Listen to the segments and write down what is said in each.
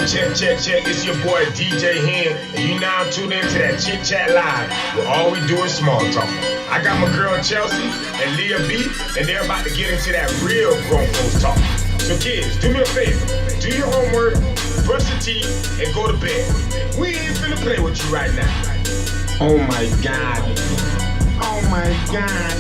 Check. It's your boy DJ Hen, and you now tuned into that Chit Chat Live, where all we do is small talk. I got my girl Chelse and Leah B, and they're about to get into that real grown folks talk. So kids, do me a favor, do your homework, brush your teeth, and go to bed. We ain't finna play with you right now. Oh my God. Oh my God.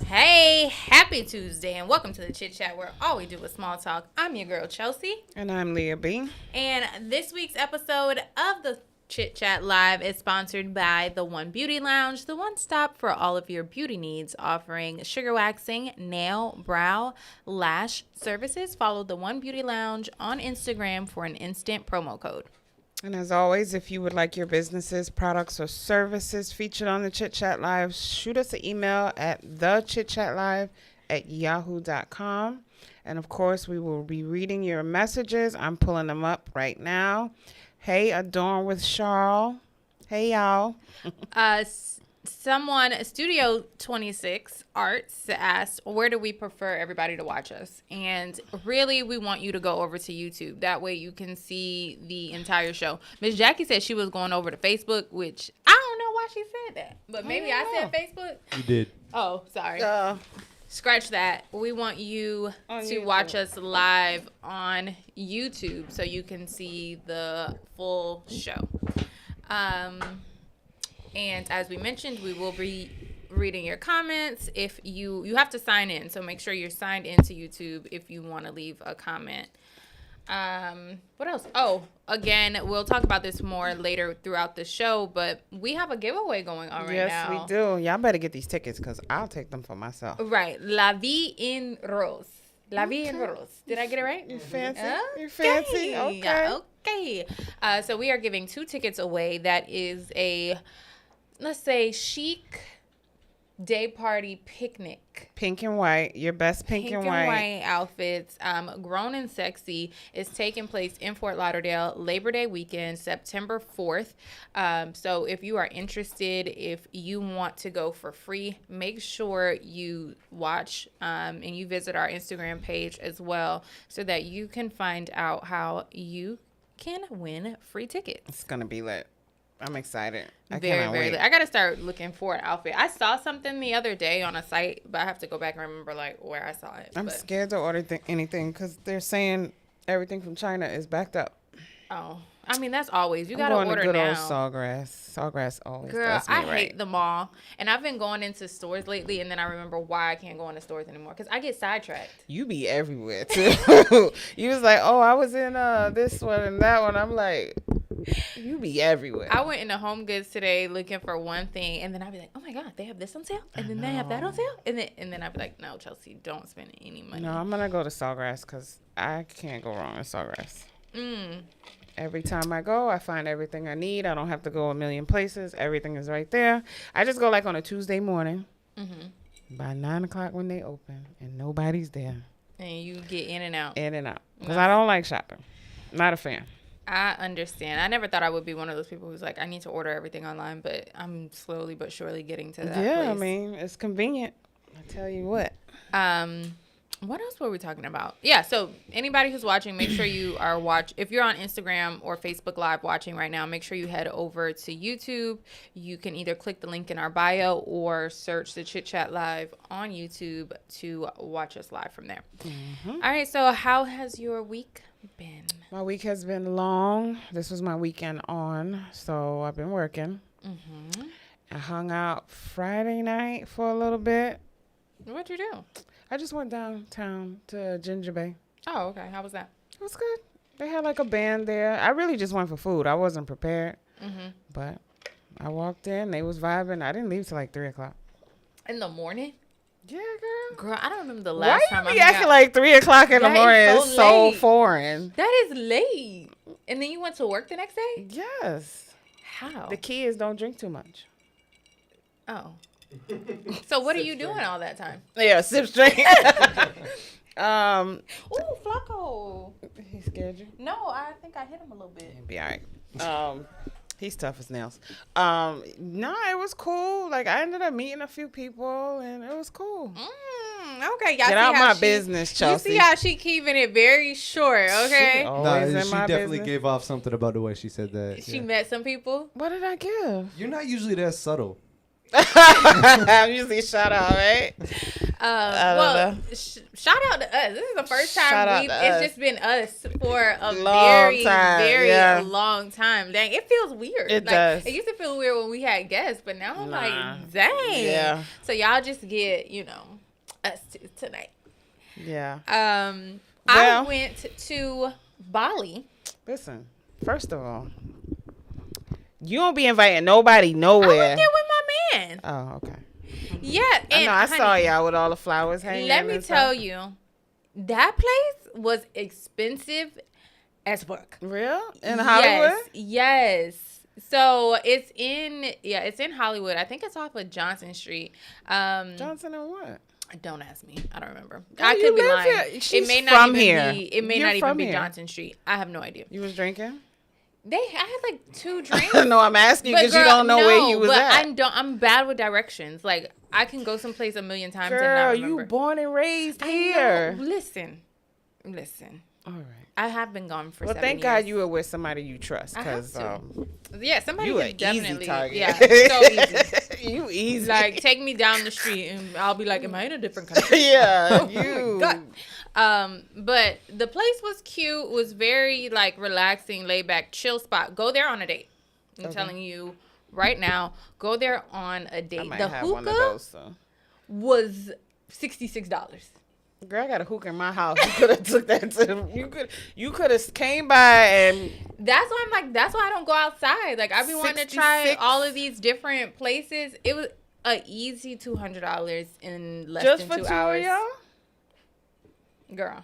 Hey, happy Tuesday, and welcome to the Chit Chat, where all we do is small talk. I'm your girl, Chelse. And I'm Leah B. And this week's episode of the Chit Chat Live is sponsored by The One Beauty Lounge, the one stop for all of your beauty needs, offering sugar waxing, nail, brow, lash services. Follow The One Beauty Lounge on Instagram for an instant promo code. And as always, if you would like your businesses, products, or services featured on the Chit Chat Live, shoot us an email at thechitchatlive@yahoo.com. And of course, we will be reading your messages. I'm pulling them up right now. Hey, Adorn with Charles. Hey, y'all. Studio 26 Arts asked, where do we prefer everybody to watch us? And really, we want you to go over to YouTube. That way you can see the entire show. Miss Jackie said she was going over to Facebook, which I don't know why she said that. But maybe I said Facebook. You did. Oh, sorry. Scratch that. We want you to YouTube. watch us live on YouTube so you can see the full show. And as we mentioned, we will be reading your comments. If you have to sign in, so make sure you're signed into YouTube if you want to leave a comment. What else? Oh, again, we'll talk about this more later throughout the show, but we have a giveaway going on right now. Yes, we do. Y'all better get these tickets because I'll take them for myself. Right. La Vie en Rose. La Vie en Rose. Did I get it right? You fancy? Okay. You fancy? Okay. Okay. So we are giving 2 tickets away. That is a, let's say, chic day party picnic. Pink and white. Your best pink and white Outfits. Grown and Sexy is taking place in Fort Lauderdale Labor Day weekend, September 4th. So if you are interested, if you want to go for free, make sure you watch and you visit our Instagram page as well so that you can find out how you can win free tickets. It's going to be lit. I'm excited. I Very cannot wait. lit. I gotta start looking for an outfit. I saw something the other day on a site, but I have to go back and remember where I saw it. I'm scared to order anything because they're saying everything from China is backed up. Oh, I mean that's always you I'm gotta going order to good now. old Sawgrass. Sawgrass always Girl, does me I right. hate the mall, and I've been going into stores lately, and then I remember why I can't go into stores anymore because I get sidetracked. You be everywhere too. You was like, oh, I was in this one and that one. I'm like, you be everywhere. I went into Home Goods today looking for one thing, and then I'd be like, oh my God, they have this on sale, and then they have that on sale, and then I'd be like, no, Chelsea, don't spend any money. No, I'm gonna go to Sawgrass because I can't go wrong with Sawgrass. Every time I go, I find everything I need. I don't have to go a million places. Everything is right there. I just go like on a Tuesday morning by 9 o'clock when they open, and nobody's there. And you get in and out. In and out because I don't like shopping. Not a fan. I understand. I never thought I would be one of those people who's like, I need to order everything online, but I'm slowly but surely getting to that Yeah, place. I mean, it's convenient. I tell you what. What else were we talking about? Yeah, so anybody who's watching, make sure you are if you're on Instagram or Facebook Live watching right now, make sure you head over to YouTube. You can either click the link in our bio or search the Chit Chat Live on YouTube to watch us live from there. All right, so how has your week been? My week has been long. This was my weekend on, so I've been working. I hung out Friday night for a little bit. What'd you do? I just went downtown to Ginger Bay. Oh, okay. How was that? It was good. They had like a band there. I really just went for food. I wasn't prepared. But I walked in. They was vibing. I didn't leave till like 3 o'clock. In the morning? Yeah, girl. Girl, I don't remember the last time Why I you be acting like 3 o'clock in the That morning? is It's so so late. foreign. That is late. And then you went to work the next day? Yes. How? The kids don't drink too much. Oh. So what are you doing all that time? Yeah, sip straight. Ooh, Flacco. He scared you? No, I think I hit him a little bit. Be all right. He's tough as nails. No, it was cool. Like, I ended up meeting a few people, and it was cool. Okay, y'all Get see out how my she, business, Chelsea. You see how she keeping it very short, okay? She always in She my definitely business. gave off something about the way she said that. She met some people. What did I give? You're not usually that subtle. I'm usually shout out, right? Well, shout out to us. This is the first Shout out time to it's us. just been us for a Long time, very yeah. long time. Dang, it feels weird. It like, does. It used to feel weird when we had guests, but now I'm Nah. like, dang. Yeah. So y'all just get, us tonight. Yeah. I Well- went to Bali. Listen, first of all, you don't be inviting nobody I nowhere. went there with my man. Oh, okay. Yeah, I and know. I honey, saw y'all with all the flowers hanging. let me and tell stuff. you, that place was expensive as fuck. Real in Hollywood. Yes. So it's in Hollywood. I think it's off of Johnson Street. Johnson and what? Don't ask me. I don't remember. Girl, I you could be live lying. here. She's It may not from even here. be. It may You're not even from be here. Johnson Street. I have no idea. You was drinking? I had like 2 drinks. No, I'm asking you But because you girl, don't know where you was but at. I'm bad with directions. Like I can go someplace a million times and not Girl, remember. you born and raised I know. here. Listen. All right. I have been gone for Well, 7 thank years. God you were with somebody you trust. I have Because to. Yeah, somebody you could an definitely. easy target. Yeah, so easy. You easy. Like take me down the street and I'll be like, am I in a different country? yeah, Oh you. my God. But the place was cute, was very like relaxing, laid back, chill spot. Go there on a date. I'm telling you right now, go there on a I date. might The have one of hookah those. So. was $66. Girl, I got a hookah in my house. You could have took that to. You could have came by and. That's why I'm like, that's why I don't go outside. Like I've been wanting to try 66. all of these different places. It was a easy $200 in less Just than for 2 two hours. of y'all? Girl,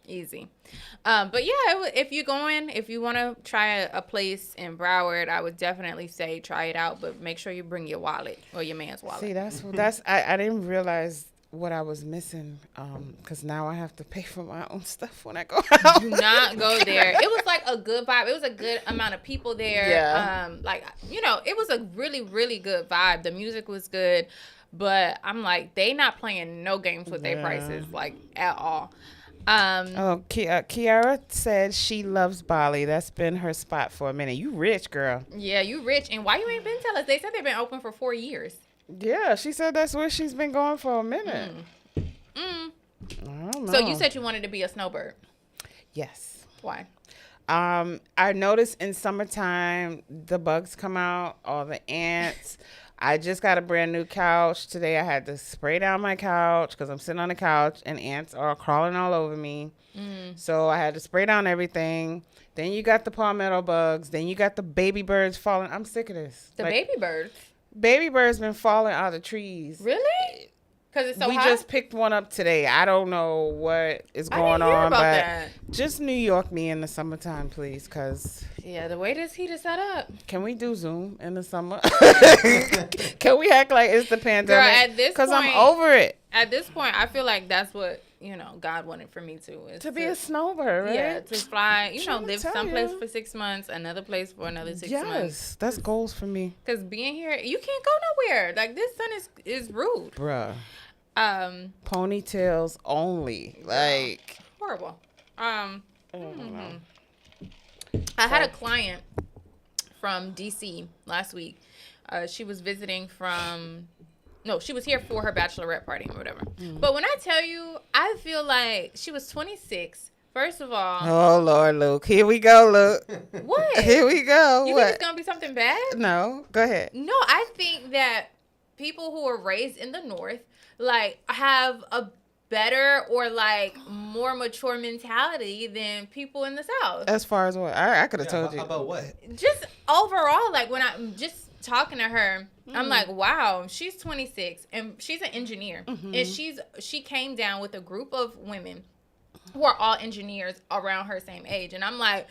easy. But yeah, if you want to try a place in Broward, I would definitely say try it out, but make sure you bring your wallet or your man's wallet. See, that's I didn't realize what I was missing because now I have to pay for my own stuff when I go out. Do not go there. It was like a good vibe. It was a good amount of people there. Yeah. It was a really, really good vibe. The music was good, but I'm like, they not playing no games with their prices, like at all. Kiara said she loves Bali. That's been her spot for a minute. You rich, girl. Yeah, you rich. And why you ain't been tell us? They said they've been open for 4 years. Yeah, she said that's where she's been going for a minute. I don't know. So you said you wanted to be a snowbird. yes. Why? I noticed in summertime the bugs come out, all the ants. I just got a brand new couch today. I had to spray down my couch because I'm sitting on the couch and ants are crawling all over me. So I had to spray down everything. Then you got the palmetto bugs. Then you got the baby birds falling. I'm sick of this. The baby birds. Baby birds been falling out of trees. Really? Because it's so we hot? just picked one up today. I don't know what is I going didn't hear on, about but that. just New York me in the summertime, please, because Yeah, the way this heat is set up. can we do Zoom in the summer? Can we act like it's the pandemic? at this because I'm point- over it. At this point, I feel like that's what, God wanted for me to. Is To be a snowbird, right? Yeah, to fly, Trying to live tell someplace you. for 6 months, another place for another 6 Yes, months. that's goals for me, Because being here, you can't go nowhere. Like, this sun is rude. bruh. Ponytails only, like. horrible. I don't know. I had a client from DC last week. She was visiting she was here for her bachelorette party or whatever. But when I tell you, I feel like she was 26. First of all, Oh Lord, Luke, here we go, Luke. what? Here we go. You what? think it's gonna be something bad? No, go ahead. No, I think that people who are raised in the North like have a better or like more mature mentality than people in the South. As far as what? I could have told you. How about what? Just overall, like when I'm just talking to her, I'm like, wow, she's 26 and she's an engineer, and she came down with a group of women who are all engineers around her same age, and I'm like,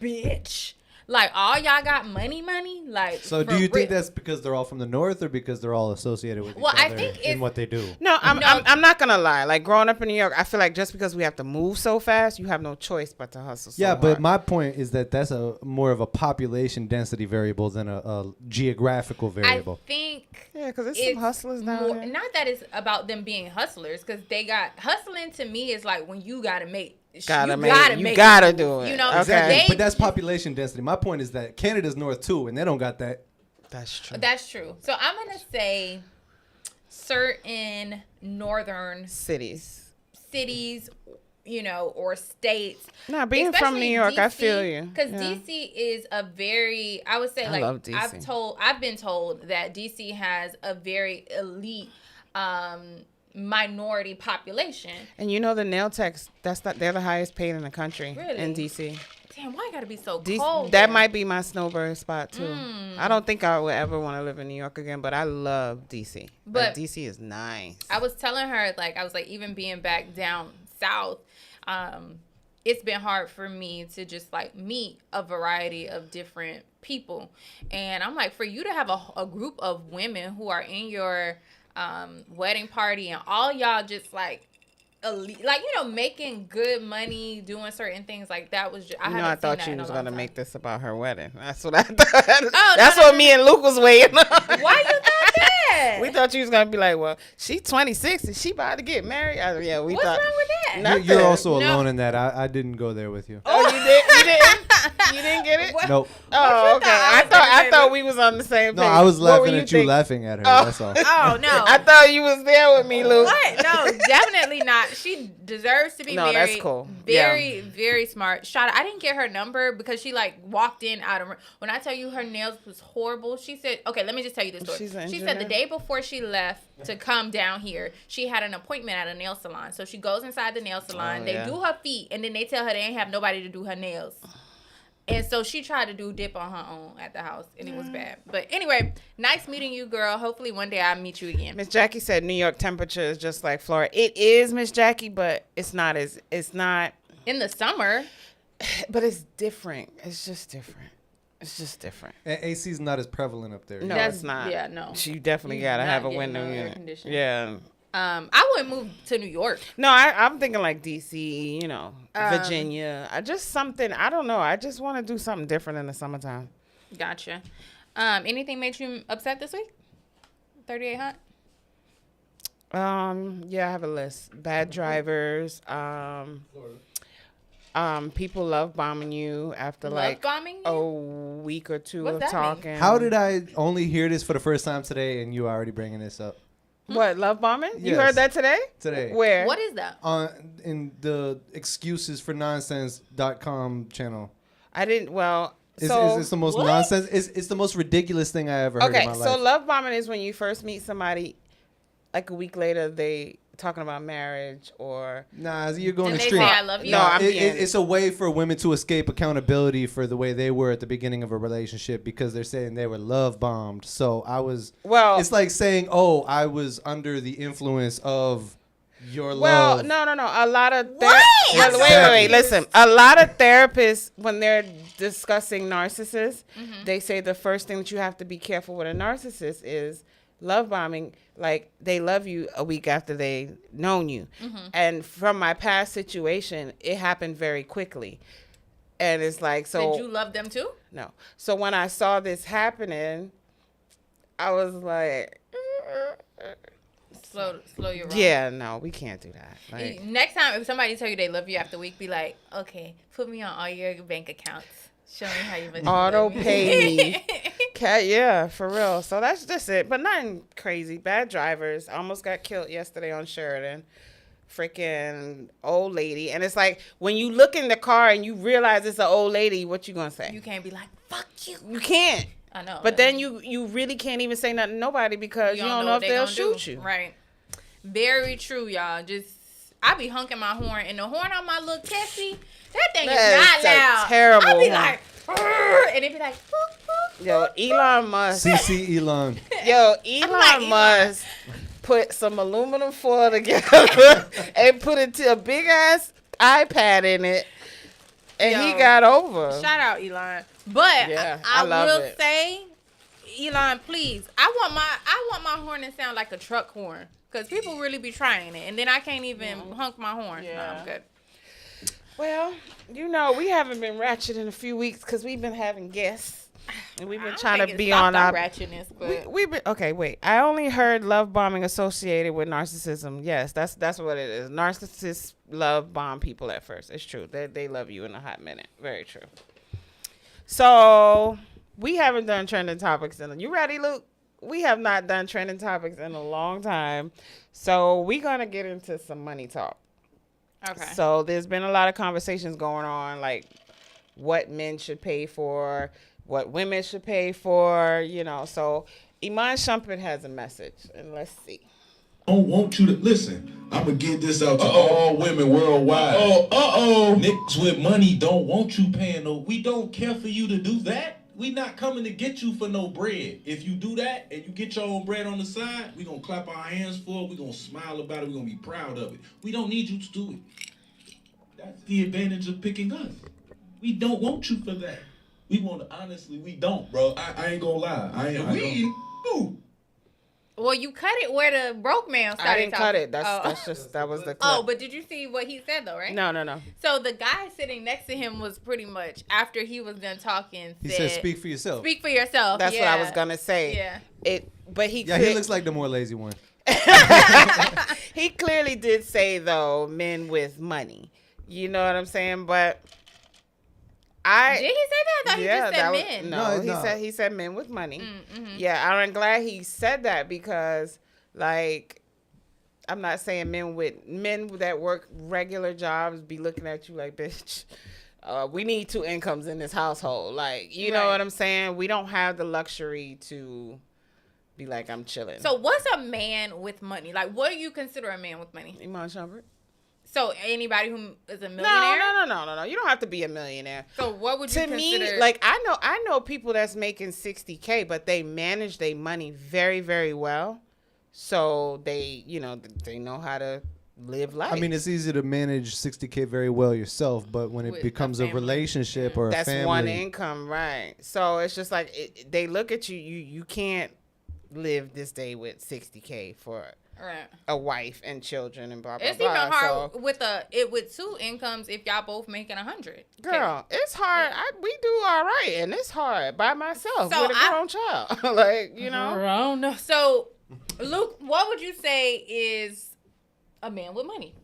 bitch, Like, all y'all got money? Like, So do you think that's because they're all from the north or because they're all associated with each I other think in what they do? No, I'm not gonna lie. Like growing up in New York, I feel like just because we have to move so fast, you have no choice but to hustle. So Yeah, but hard. my point is that that's a more of a population density variable than a geographical variable. I think because there's some hustlers down there. Not that it's about them being hustlers, because they got hustling. To me is like when you gotta make. You gotta do it. You know, exactly. But that's population density. My point is that Canada's north too, and they don't got that. That's true. That's true. So I'm gonna say certain northern cities, you know, or states. Nah, being from New York, DC, I feel you. Because DC is a very, I would say, I like, love DC. I've been told that DC has a very elite minority population. And you know the nail techs, they're the highest paid in the country. Really? In DC. Damn, why I gotta be so cold? That might be my snowbird spot too. I don't think I would ever want to live in New York again, but I love DC. But DC is nice. I was telling her, like, I was like, even being back down south, it's been hard for me to just like meet a variety of different people. And I'm like, for you to have a group of women who are in your wedding party and all y'all just like elite, like, you know, making good money, doing certain things, like that was just, I thought she was gonna make this about her wedding. That's what I thought. That's what me and Luke was waiting on. Why you thought that? We thought you was gonna be like, well, she's 26 and she about to get married. What's wrong with that? Nothing. You're also alone in that. I didn't go there with you. Oh, you didn't? You didn't get it? What? Nope. Oh, okay. I thought we was on the same page. No, I was laughing at you laughing at her. That's all. Oh, no. I thought you was there with me, Luke. What? No, definitely not. She deserves to be married. No, that's cool. Very, very smart. Shada, I didn't get her number because she like walked in out of. When I tell you her nails was horrible, she said, okay, let me just tell you this story. She said the day before she left to come down here, she had an appointment at a nail salon. So she goes inside the nail salon. They do her feet, and then they tell her they ain't have nobody to do her nails. And so she tried to do dip on her own at the house, and it was bad. But anyway, nice meeting you, girl. Hopefully one day I'll meet you again. Miss Jackie said New York temperature is just like Florida. It is, Miss Jackie, but it's not in the summer. But it's different. It's just different. And AC's not as prevalent up there. No, it's not. Yeah, no. You definitely gotta have a window unit. Yeah. I wouldn't move to New York. No, I'm thinking like DC, you know, Virginia. Just something, I don't know. I just want to do something different in the summertime. Gotcha. Anything made you upset this week? 38 Hot? Yeah, I have a list. Bad drivers. People love bombing you after a week or two of talking. Mean? How did I only hear this for the first time today and you already bringing this up? What, love bombing? Yes. You heard that today? Today. Where? What is that? In the excusesfornonsense.com channel. I didn't, it's the most nonsense. It's the most ridiculous thing I ever heard in my life. Okay, so love bombing is when you first meet somebody, like a week later, they talking about marriage or... Nah, you're going and extreme. They say, I love you. No, it's a way for women to escape accountability for the way they were at the beginning of a relationship because they're saying they were love bombed. So I was... Well... It's like saying, I was under the influence of your Well, love. no. A lot of... Wait. Listen. A lot of therapists, when they're discussing narcissists, they say the first thing that you have to be careful with a narcissist is love bombing. Like, they love you a week after they known you. And from my past situation, it happened very quickly. And it's like, so... Did you love them too? No. So when I saw this happening, I was like... Slow your roll. Yeah, no, we can't do that. Like, next time, if somebody tell you they love you after a week, be like, okay, put me on all your bank accounts. Show me how you auto pay me. Yeah, for real. So that's just it. But nothing crazy. Bad drivers. Almost got killed yesterday on Sheridan. Freaking old lady. And it's like, when you look in the car and you realize it's an old lady, what you gonna say? You can't be like, fuck you. You can't. I know. But then you really can't even say nothing to nobody because you don't know if they'll shoot you. Right. Very true, y'all. I be honking my horn, and the horn on my little Tessie, that thing is not loud. Terrible. I be like, and it be like, boop, boop, yo, Elon Musk. CC Elon. Yo, Elon Musk put some aluminum foil together and put it to a big ass iPad in it. And Yo, he got over. Shout out Elon. But Yeah, I love will it. say, Elon, please, I want my horn to sound like a truck horn. Because people really be trying it. And then I can't even honk my horn. Yeah. No, I'm good. Well, we haven't been ratchet in a few weeks because we've been having guests. And we've been trying to be on our ratchetness, but we've been okay. Wait, I only heard love bombing associated with narcissism. Yes, that's what it is. Narcissists love bomb people at first. It's true. They love you in a hot minute. Very true. So we haven't done trending topics you ready, Luke? We have not done trending topics in a long time. So we're gonna get into some money talk. okay. So there's been a lot of conversations going on, like what men should pay for, what women should pay for, So Iman Shumpert has a message, and let's see. I don't want you to listen. I'm gonna get this out to all women worldwide. Niggas with money don't want you paying no. We don't care for you to do that. We not coming to get you for no bread. If you do that and you get your own bread on the side, we gonna clap our hands for it. We gonna smile about it. We gonna be proud of it. We don't need you to do it. That's the advantage of picking us. We don't want you for that. We want to, honestly, we don't, bro. I ain't gonna lie. Well, you cut it where the broke man started. I didn't cut talking. it. That was the clip. Oh, but did you see what he said though, right? No. So the guy sitting next to him was pretty much, after he was done talking, He said, "Speak for yourself." Speak for yourself. That's what I was gonna say. Yeah. But he. Yeah, he looks like the more lazy one. He clearly did say though, men with money. You know what I'm saying? But did he say that? I thought he just said men. No, he said men with money. Yeah, I'm glad he said that because, like, I'm not saying men that work regular jobs be looking at you like, bitch, we need 2 incomes in this household. Like, you know what I'm saying? We don't have the luxury to be like, I'm chilling. So what's a man with money? Like, what do you consider a man with money? Iman Shumpert. So anybody who is a millionaire? No. You don't have to be a millionaire. So what would you consider? Me, like, I know people that's making $60K, but they manage their money very, very well. So they know how to live life. I mean, it's easy to manage $60K very well yourself, but when it becomes a relationship or a family, that's one income, right? So it's just like they look at you. You can't live this day with $60K for a wife and children and blah blah it's blah. It's even hard with 2 incomes if y'all both making 100. Girl, it's hard. We do all right, and it's hard by myself with a grown child. Like, I don't know. So, Luke, what would you say is a man with money?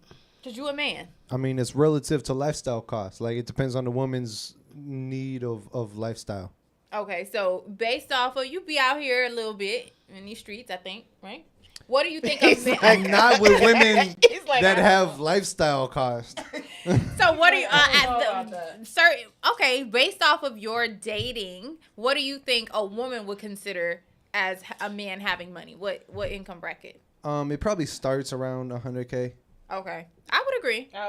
Because you a man. I mean, it's relative to lifestyle costs. Like, it depends on the woman's need of lifestyle. Okay, so based off of you be out here a little bit in these streets, I think, right? What do you think of men? I'm not with women that have lifestyle costs. So what do you based off of your dating, what do you think a woman would consider as a man having money? What income bracket? It probably starts around 100K. Okay. I would agree. I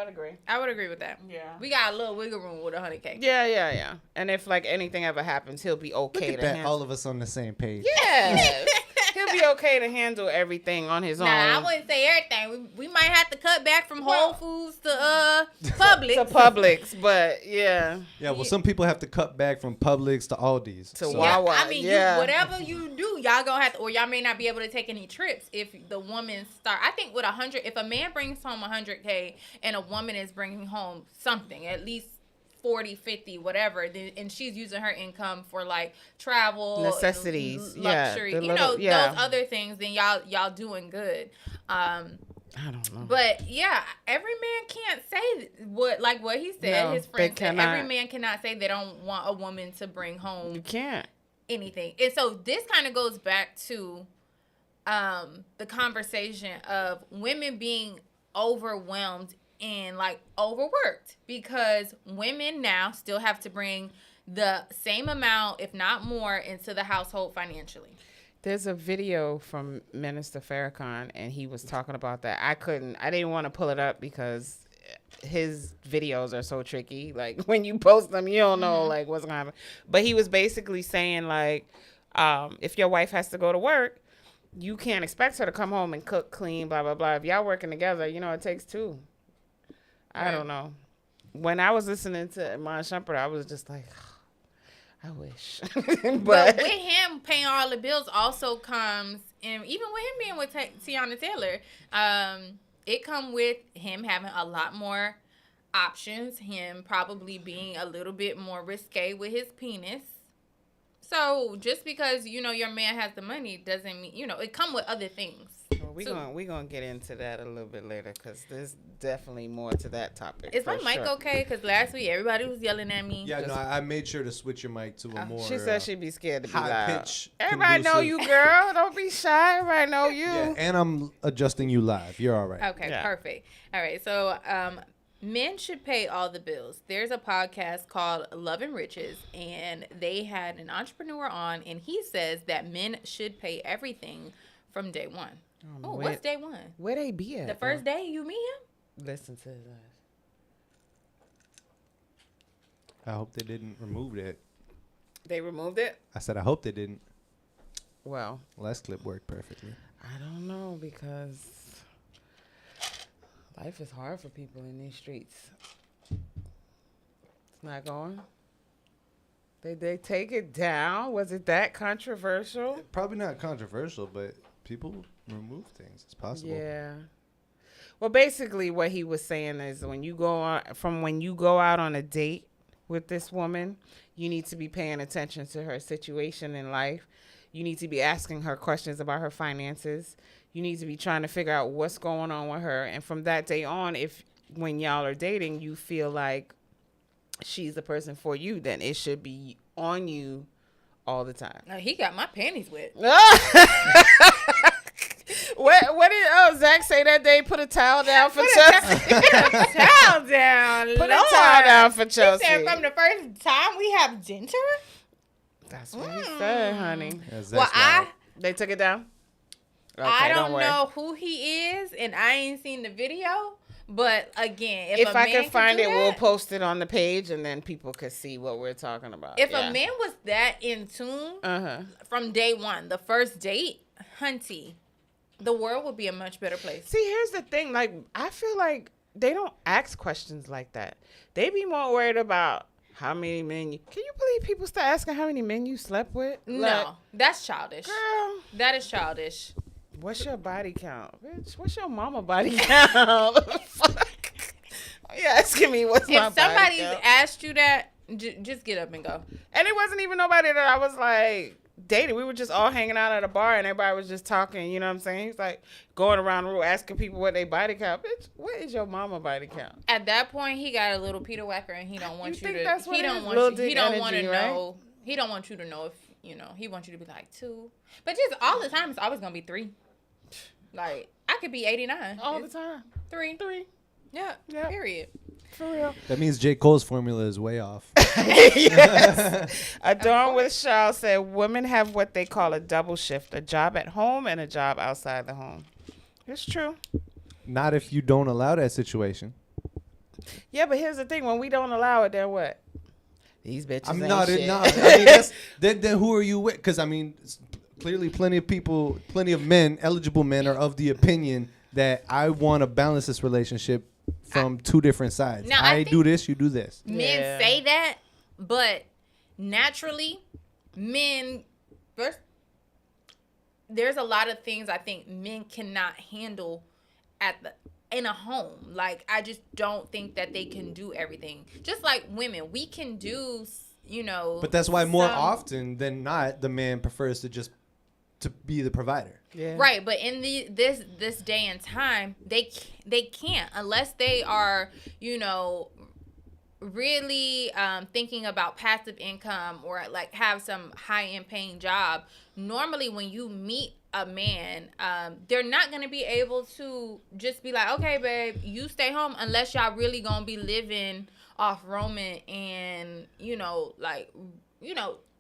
would agree with that. Yeah. We got a little wiggle room with 100K. Yeah. And if like anything ever happens, he'll be okay Look at that, all of us on the same page. Yes. He'll be okay to handle everything on his own. Nah, I wouldn't say everything. We might have to cut back from Whole Foods to Publix. To Publix, but yeah. Yeah, well, some people have to cut back from Publix to Aldi's. To Wawa. I mean, whatever you do, y'all gonna have to, or y'all may not be able to take any trips if the woman I think with 100, if a man brings home 100K and a woman is bringing home something, at least 40, 50, whatever, and she's using her income for like travel, necessities, luxury, those other things, then y'all doing good. I don't know. But yeah, every man can't say what he said. No, his friend said every man cannot say they don't want a woman to bring home. You can't. Anything. And so this kind of goes back to the conversation of women being overwhelmed and like overworked, because women now still have to bring the same amount, if not more, into the household financially. There's a video from Minister Farrakhan, and he was talking about that. I didn't want to pull it up because his videos are so tricky. Like, when you post them, you don't know like what's gonna happen. But he was basically saying like, if your wife has to go to work, you can't expect her to come home and cook, clean, blah blah blah. If y'all working together, it takes 2. I don't know. when I was listening to Iman Shumpert, I was just like, I wish. But with him paying all the bills also comes, and even with him being with Tiana Taylor, it come with him having a lot more options, him probably being a little bit more risque with his penis. So just because, you know, your man has the money doesn't mean, you know, it come with other things. Well, we gonna get into that a little bit later because there's definitely more to that topic. Is my mic okay? Because last week everybody was yelling at me. Yeah, no, I made sure to switch your mic to a more. She said she'd be scared to be high loud. pitch. Everybody know you, girl. Don't be shy. Everybody know you. Yeah, and I'm adjusting you live. You're all right. Okay, perfect. All right, so men should pay all the bills. There's a podcast called Love and Riches, and they had an entrepreneur on, and he says that men should pay everything from day one. Oh, what's day one? Where they be at? The first day you meet him? Listen to his ass. I hope they didn't remove that. They removed it? I said I hope they didn't. Well, Last clip worked perfectly. I don't know because life is hard for people in these streets. It's not going. They take it down? Was it that controversial? Probably not controversial, but people remove things. It's possible. Yeah. Well, basically what he was saying is when you go out on a date with this woman, you need to be paying attention to her situation in life. You need to be asking her questions about her finances. You need to be trying to figure out what's going on with her. And from that day on, if when y'all are dating, you feel like she's the person for you, then it should be on you all the time. He got my panties wet. What did Zach say that day? Put a towel down for Chelsea. Towel down. Put a towel down for Chelsea. He said from the first time we have dinner? That's what he said, honey. Well, they took it down? Okay, I don't know who he is, and I ain't seen the video. But again, if I can find it, we'll post it on the page, and then people could see what we're talking about. If a man was that in tune from day one, the first date, hunty, the world would be a much better place. See, here's the thing. Like, I feel like they don't ask questions like that. They be more worried about how many men can you believe people start asking how many men you slept with? No, that's childish. Girl, that is childish. What's your body count? Bitch, what's your mama body count? Fuck. You asking me what's my body count? If somebody's asked you that, just get up and go. And it wasn't even nobody that I was like dating. We were just all hanging out at a bar and everybody was just talking, you know what I'm saying? He's like going around the room asking people what they body count. Bitch, what is your mama body count? At that point, he got a little Peter Whacker and he don't want you to that's what he don't want you, he don't want to know. He don't want you to know if, you know, he wants you to be like 2. But just all the time it's always going to be 3. Like, I could be 89. All the time. 3. Yeah, period. For real. That means J. Cole's formula is way off. Yes. Adorn with Shaw said women have what they call a double shift, a job at home and a job outside the home. It's true. Not if you don't allow that situation. Yeah, but here's the thing. When we don't allow it, then what? These bitches I'm ain't not. shit. I mean, then who are you with? Because, I mean, clearly plenty of men, eligible men, are of the opinion that I want to balance this relationship from 2 different sides. Now, I do this, you do this. Men say that, but naturally, men, first, there's a lot of things I think men cannot handle in a home. Like, I just don't think that they can do everything. Just like women, we can do, you know. But that's why more often than not, the man prefers to be the provider. Yeah. Right, but in this day and time, they can't unless they are, you know, really thinking about passive income or like have some high end paying job. Normally, when you meet a man, they're not gonna be able to just be like, okay, babe, you stay home unless y'all really gonna be living off Roman and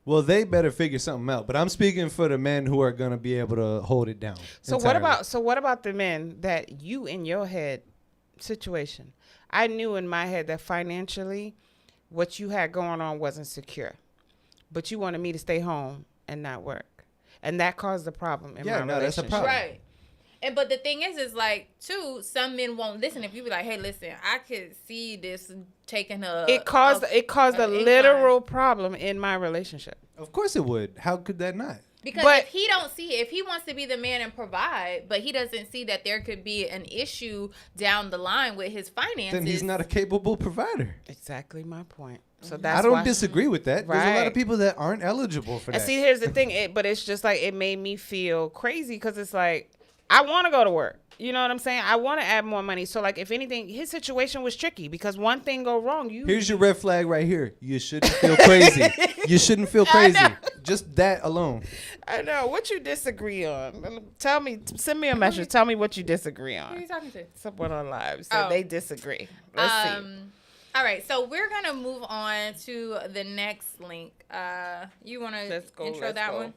Well, they better figure something out. But I'm speaking for the men who are gonna be able to hold it down. So entirely. what about the men that you in your head situation? I knew in my head that financially, what you had going on wasn't secure, but you wanted me to stay home and not work, and that caused the problem in my relationship. That's a problem. Right. but the thing is like, too, some men won't listen. If you be like, hey, listen, I could see this taking It caused a literal problem in my relationship. Of course it would. How could that not? Because if he don't see, if he wants to be the man and provide, but he doesn't see that there could be an issue down the line with his finances, then he's not a capable provider. Exactly my point. So that's I don't disagree with that. Right. There's a lot of people that aren't eligible for that. And see, here's the thing. But it's just like, it made me feel crazy because it's like, I want to go to work. You know what I'm saying? I want to add more money. So, like, if anything, his situation was tricky because one thing go wrong. Here's your red flag right here. You shouldn't feel crazy. You shouldn't feel crazy. Just that alone. I know. What you disagree on? Tell me. Send me a message. Tell me what you disagree on. Who are you talking to? Someone on live. So they disagree. Let's see. All right. So we're going to move on to the next link. You want to intro that one?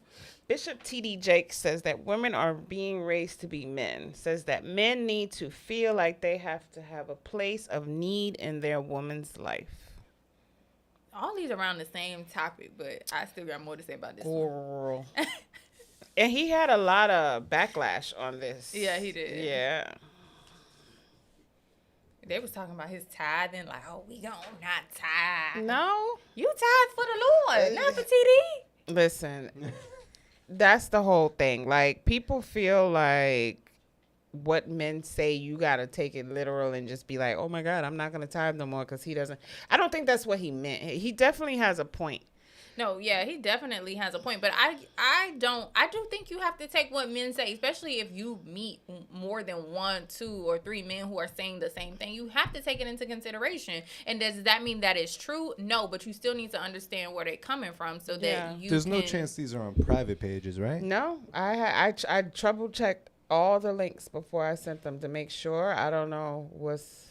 Bishop T.D. Jakes says that women are being raised to be men. Says that men need to feel like they have to have a place of need in their woman's life. All these around the same topic, but I still got more to say about this one. And he had a lot of backlash on this. Yeah, he did. Yeah. They was talking about his tithing, like, oh, we gonna not tithe. No. You tithe for the Lord, not for TD. Listen. That's the whole thing. Like, people feel like what men say, you got to take it literal and just be like, oh, my God, I'm not going to tithe no more because he doesn't. I don't think that's what he meant. He definitely has a point. No, yeah, he definitely has a point. But I do think you have to take what men say, especially if you meet more than 1, 2, or 3 men who are saying the same thing. You have to take it into consideration. And does that mean that it's true? No, but you still need to understand where they're coming from so that you There's no chance these are on private pages, right? No, I trouble checked all the links before I sent them to make sure. I don't know what's.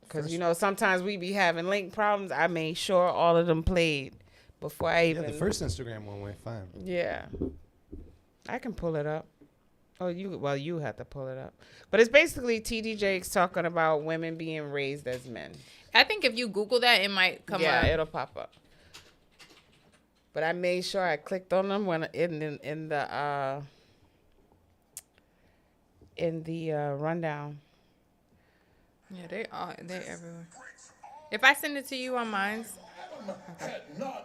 Because, you know, sometimes we be having link problems. I made sure all of them played before I even. Yeah, the first Instagram one went fine. Yeah. I can pull it up. Oh, you have to pull it up. But it's basically T.D. Jakes talking about women being raised as men. I think if you Google that, it might come up. Yeah, it'll pop up. But I made sure I clicked on them when in the rundown. Yeah, they're everywhere. If I send it to you on mine. Okay.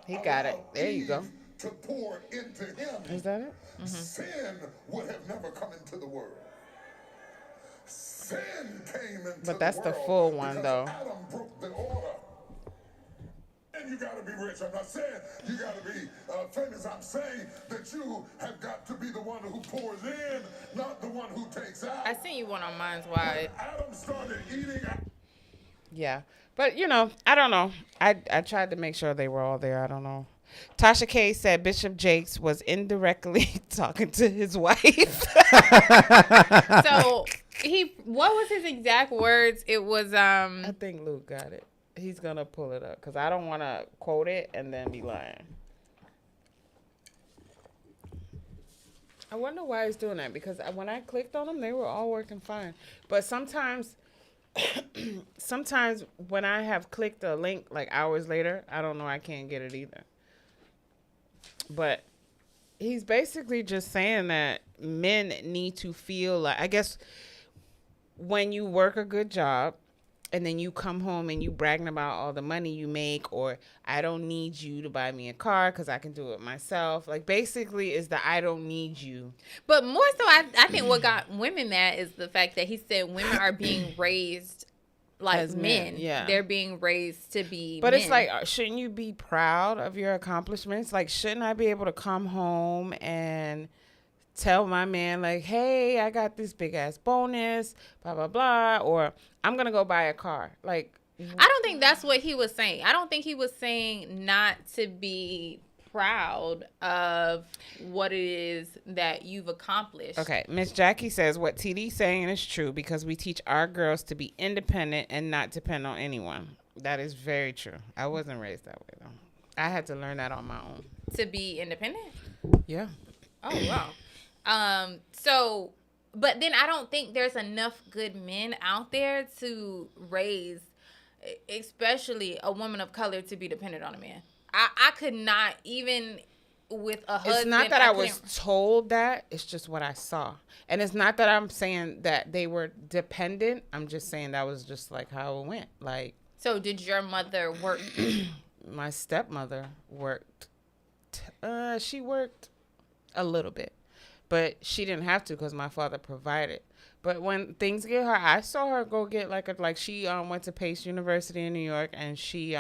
He got it. There you go. To pour into him. Is that it? Mm-hmm. Sin would have never come into the world. Sin came into But that's the the full one, though. Adam broke the order. And you gotta be rich. I'm not saying you gotta be famous. I'm saying that you have got to be the one who pours in, not the one who takes out. I sent you one on mine's wide. Adam started eating. Yeah. But, you know, I don't know. I tried to make sure they were all there. I don't know. Tasha K said Bishop Jakes was indirectly talking to his wife. So what was his exact words? It was I think Luke got it. He's gonna pull it up because I don't want to quote it and then be lying. I wonder why he's doing that because when I clicked on them, they were all working fine. But sometimes when I have clicked a link like hours later, I don't know, I can't get it either. But he's basically just saying that men need to feel like, I guess, when you work a good job and then you come home and you bragging about all the money you make, or I don't need you to buy me a car because I can do it myself. Like, basically is the I don't need you. But more so, I think what got women mad is the fact that he said women are being raised like As men. Yeah. They're being raised to be But men. it's like, shouldn't you be proud of your accomplishments? Like, shouldn't I be able to come home and tell my man, like, hey, I got this big ass bonus, blah, blah, blah, or I'm going to go buy a car. Like, I don't think that's what he was saying. I don't think he was saying not to be proud of what it is that you've accomplished. Okay, Miss Jackie says what TD's saying is true because we teach our girls to be independent and not depend on anyone. That is very true. I wasn't raised that way, though. I had to learn that on my own. To be independent? Yeah. Oh, wow. So, but then I don't think there's enough good men out there to raise, especially a woman of color, to be dependent on a man. I could not, even with a husband. It's not that I was couldn't- told that. It's just what I saw. And it's not that I'm saying that they were dependent. I'm just saying that was just like how it went. Like, So did your mother work? my stepmother worked. She worked a little bit, but she didn't have to because my father provided. But when things get hard, I saw her go get she went to Pace University in New York, and she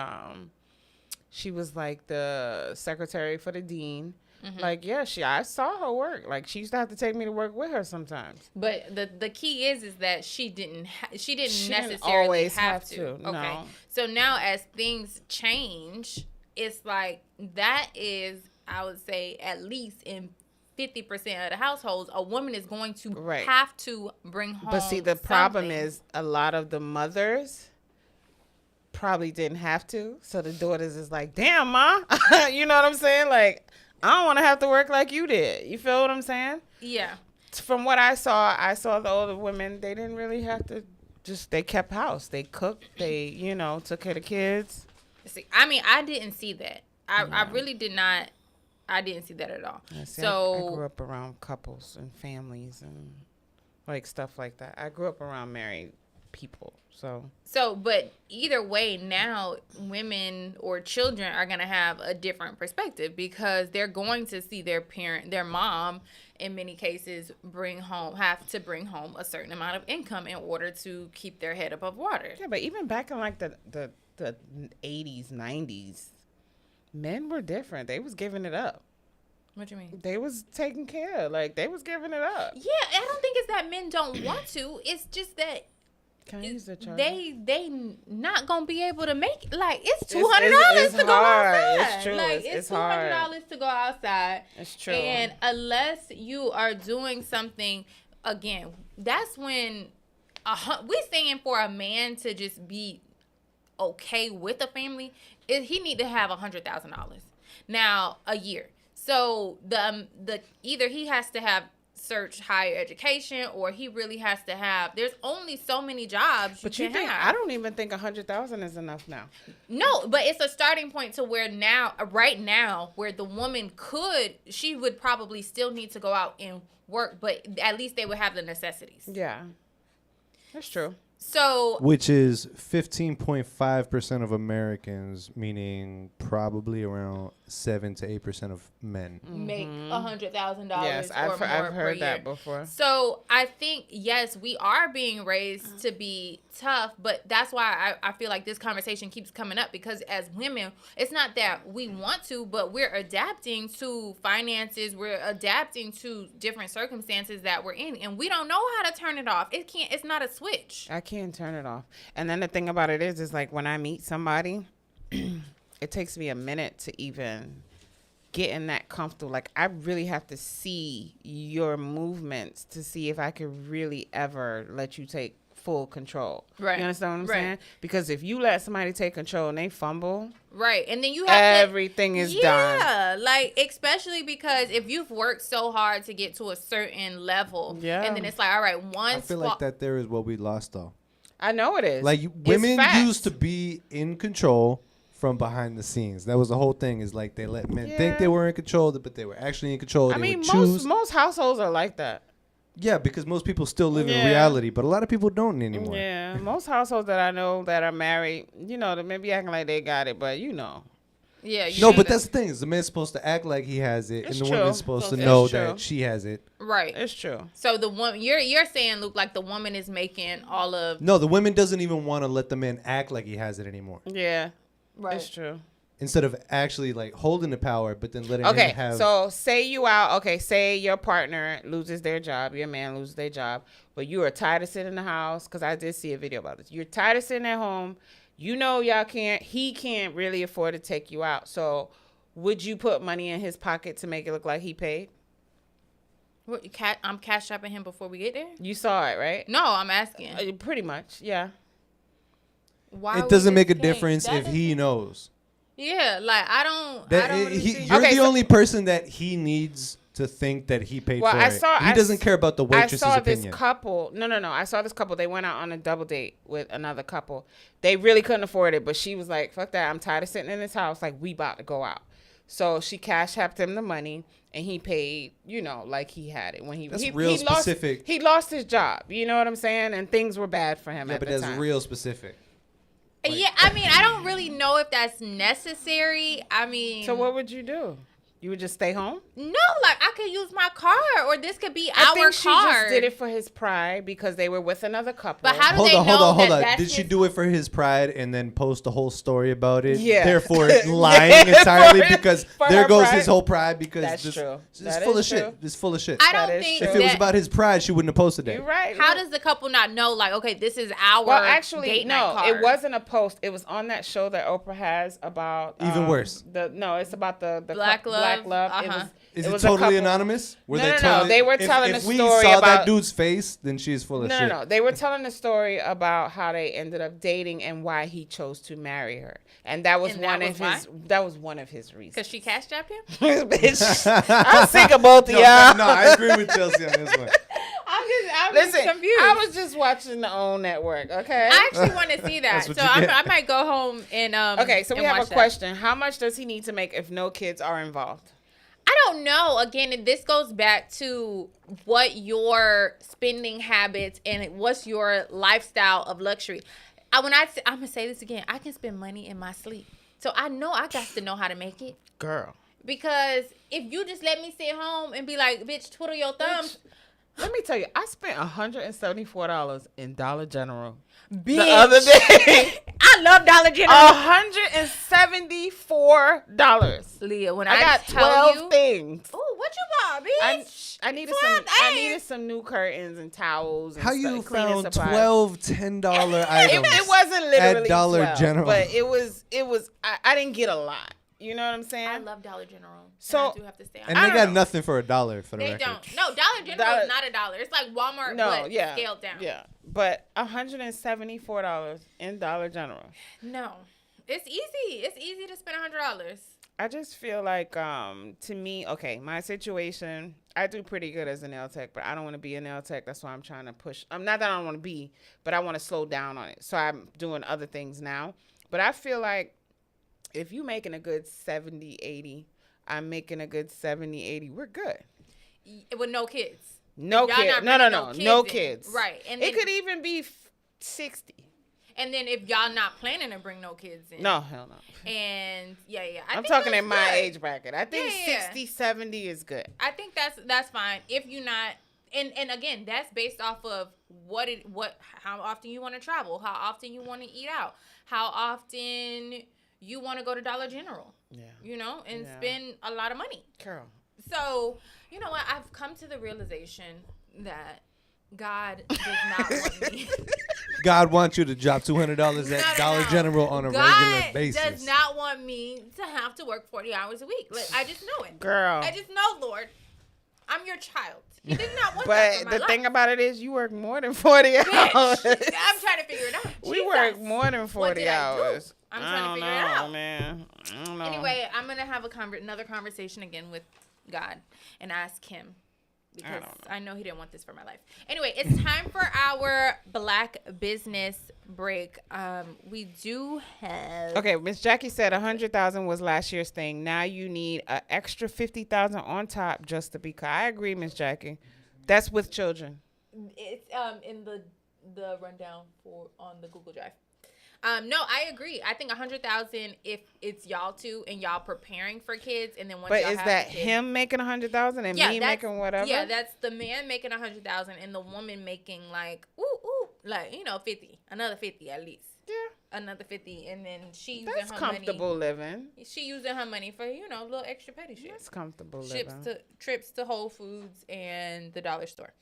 was like the secretary for the dean. Mm-hmm. I saw her work. Like, she used to have to take me to work with her sometimes. But the key is that she didn't necessarily always have have to. to, Okay. no. So now as things change, it's like that is, I would say, at least in 50% of the households, a woman is going to have to bring home. But see, the problem something. is a lot of the mothers probably didn't have to. So the daughters is like, damn, Ma. You know what I'm saying? Like, I don't want to have to work like you did. You feel what I'm saying? Yeah. From what I saw the older women, they didn't really have to they kept house. They cooked. They, took care of the kids. See, I mean, I didn't see that. I really did not. I didn't see that at all. Yeah, see, so I grew up around couples and families and like stuff like that. I grew up around married people. So, but either way, now women or children are going to have a different perspective because they're going to see their mom, in many cases, have to bring home a certain amount of income in order to keep their head above water. Yeah, but even back in like the 80s, 90s, men were different. They was giving it up. What you mean? They was taking care. Like, they was giving it up. Yeah, I don't think it's that men don't want to. It's just that Can I use the charger? they not gonna be able to make it. Like, it's $200 it's to go hard. outside. It's true. Like, It's $200 to go outside. It's true. And unless you are doing something, again, that's when we're saying for a man to just be okay with a family, he need to have $100,000 now a year. So the either he has to have search higher education, or he really has to have. There's only so many jobs you can have. I don't even think 100,000 is enough now. No, but it's a starting point to where right now, where the woman she would probably still need to go out and work, but at least they would have the necessities. Yeah, that's true. So, which is 15.5% of Americans, meaning probably around 7 to 8% of men make $100,000. Yes, I've heard that before. So I think, yes, we are being raised to be tough, but that's why I feel like this conversation keeps coming up, because as women, it's not that we want to, but we're adapting to finances. We're adapting to different circumstances that we're in, and we don't know how to turn it off. It's not a switch. I can't turn it off. And then the thing about it is like when I meet somebody, it takes me a minute to even get in that comfortable. Like, I really have to see your movements to see if I could really ever let you take full control. Right. You understand what I'm saying? Because if you let somebody take control and they fumble, right, and then you have everything is done. Yeah, like, especially because if you've worked so hard to get to a certain level, and then it's like, all right, I feel like that there is what we lost, though. I know it is. Like, women used to be in control from behind the scenes. That was the whole thing, is like they let men think they were in control, but they were actually in control. I mean, most households are like that. Yeah, because most people still live in reality, but a lot of people don't anymore. Yeah, most households that I know that are married, they may be acting like they got it, but Yeah. No, but that's the thing, is the man's supposed to act like he has it, and the woman's supposed to know that she has it. Right. It's true. So the woman, you're saying, Luke, like the woman is making all of. No, the woman doesn't even want to let the man act like he has it anymore. Yeah. Right. It's true. Instead of actually like holding the power, but then letting him have. Okay, so say you out. Okay, say your partner loses their job, your man loses their job, but you are tired of sitting in the house. Because I did see a video about this. You're tired of sitting at home. He can't really afford to take you out. So would you put money in his pocket to make it look like he paid? What, I'm cash shopping him before we get there? You saw it, right? No, I'm asking. Pretty much, yeah. Why it doesn't make a difference if he knows. Yeah, like I don't really you're the only person that he needs to think that he paid for it. He doesn't care about the waitress's opinion. I saw this couple. No. I saw this couple. They went out on a double date with another couple. They really couldn't afford it, but she was like, fuck that. I'm tired of sitting in this house. Like, we about to go out. So she cash apped him the money, and he paid, like he had it when That's real specific. He lost his job. You know what I'm saying? And things were bad for him. Yeah, at but the that's time. real specific. Yeah, I mean, I don't really know if that's necessary. I mean, So what would you do? You would just stay home? no, like I could use my car, or this could be I our think she car. just did it for his pride because they were with another couple. But how do Hold they on. know that that's Did she his- do it for his pride and then post a whole story about it? Yeah. Therefore, lying entirely because for there her goes pride. his whole pride because That's this, true. It's That full of is shit. true. It's full of shit. I That don't is think true. If it was that- about his pride, she wouldn't have posted that. You're right. How does the couple not know? Like, okay, this is our Well, actually, date no, night car. it wasn't a post. It was on that show that Oprah has about Even worse. It's about the Black Black Love. Love. Uh-huh. Is it it was a totally couple. anonymous? Were No. They were telling if a we story saw that about- dude's face, then she's full of shit. No. They were telling a story about how they ended up dating and why he chose to marry her, and that was And that was why? That was one of his reasons. Because she cash strapped him. Bitch, I'm sick of both of No, y'all. no, I agree with Chelsea on this one. I'm Listen, confused. I was just watching the OWN network. Okay. I actually want to see that, That's what so you get. I might go home and Okay, so we and have a watch that. question. How much does he need to make if no kids are involved? I don't know. Again, this goes back to what your spending habits and what's your lifestyle of luxury. I'm gonna say this again. I can spend money in my sleep, so I know I got to know how to make it. Girl. Because if you just let me sit home and be like, bitch, twiddle your thumbs, Let me tell you, I spent $174 in Dollar General bitch. the other day. I love Dollar General. $174. Leah, when I got tell 12 you, things. oh, what you bought, bitch? I needed 12 some. I things. needed some new curtains and towels. And How you cleaning found supplies. 12 $10 items? It wasn't literally at Dollar 12, General. but it was. I didn't get a lot. You know what I'm saying? I love Dollar General. So- and I do have to stay on And it. they don't got know. nothing for $1 for the They record. don't. No, Dollar General Dollar- is not $1. It's like Walmart, No, but yeah, scaled down. yeah. But $174 in Dollar General. No, it's easy. It's easy to spend $100. I just feel like, to me, okay, my situation, I do pretty good as a nail tech, but I don't want to be a nail tech. That's why I'm trying to push. Not that I don't want to be, but I want to slow down on it. So I'm doing other things now. But I feel like if you making a good 70, 80, I'm making a good 70, 80, we're good. With no kids. No If y'all kids. not No, bringing no in. kids. Right. And It then, could even be 60. and then if y'all not planning to bring no kids in. No, hell no. And yeah. I'm think talking that's in my good. age bracket. I think Yeah. 60, 70 is good. I think that's fine. If you not and again, that's based off of how often you want to travel, how often you want to eat out, how often you want to go to Dollar General. Yeah. And Yeah. spend a lot of money. Girl. So, you know what? I've come to the realization that God does not want me. God wants you to drop $200 at Dollar No. General on a God regular basis. does not want me to have to work 40 hours a week. Like, I just know it. Girl. I just know, Lord. I'm your child. He did not want that But for my the life. thing about it is you work more than 40 hours. Bitch, I'm trying to figure it out. We Jesus. work more than 40 did I do? hours. I'm I trying to don't figure it know, out. man. I don't know. Anyway, I'm going to have another conversation again with God and ask him because I know he didn't want this for my life. Anyway, it's time for our Black business break. We do have... Okay, Miss Jackie said 100,000 was last year's thing. Now you need an extra 50,000 on top just to be. I agree, Miss Jackie. That's with children. It's in the rundown on the Google Drive. No, I agree. I think 100,000 if it's y'all two and y'all preparing for kids, and then once But y'all is have that the kids, him making 100,000 and me that's- making whatever? Yeah, that's the man making 100,000 and the woman making like 50, another 50 at least. Yeah. Another 50, and then she using That's her comfortable money. living. She using her money for a little extra petty shit. That's comfortable Trips living. trips to Whole Foods and the dollar store.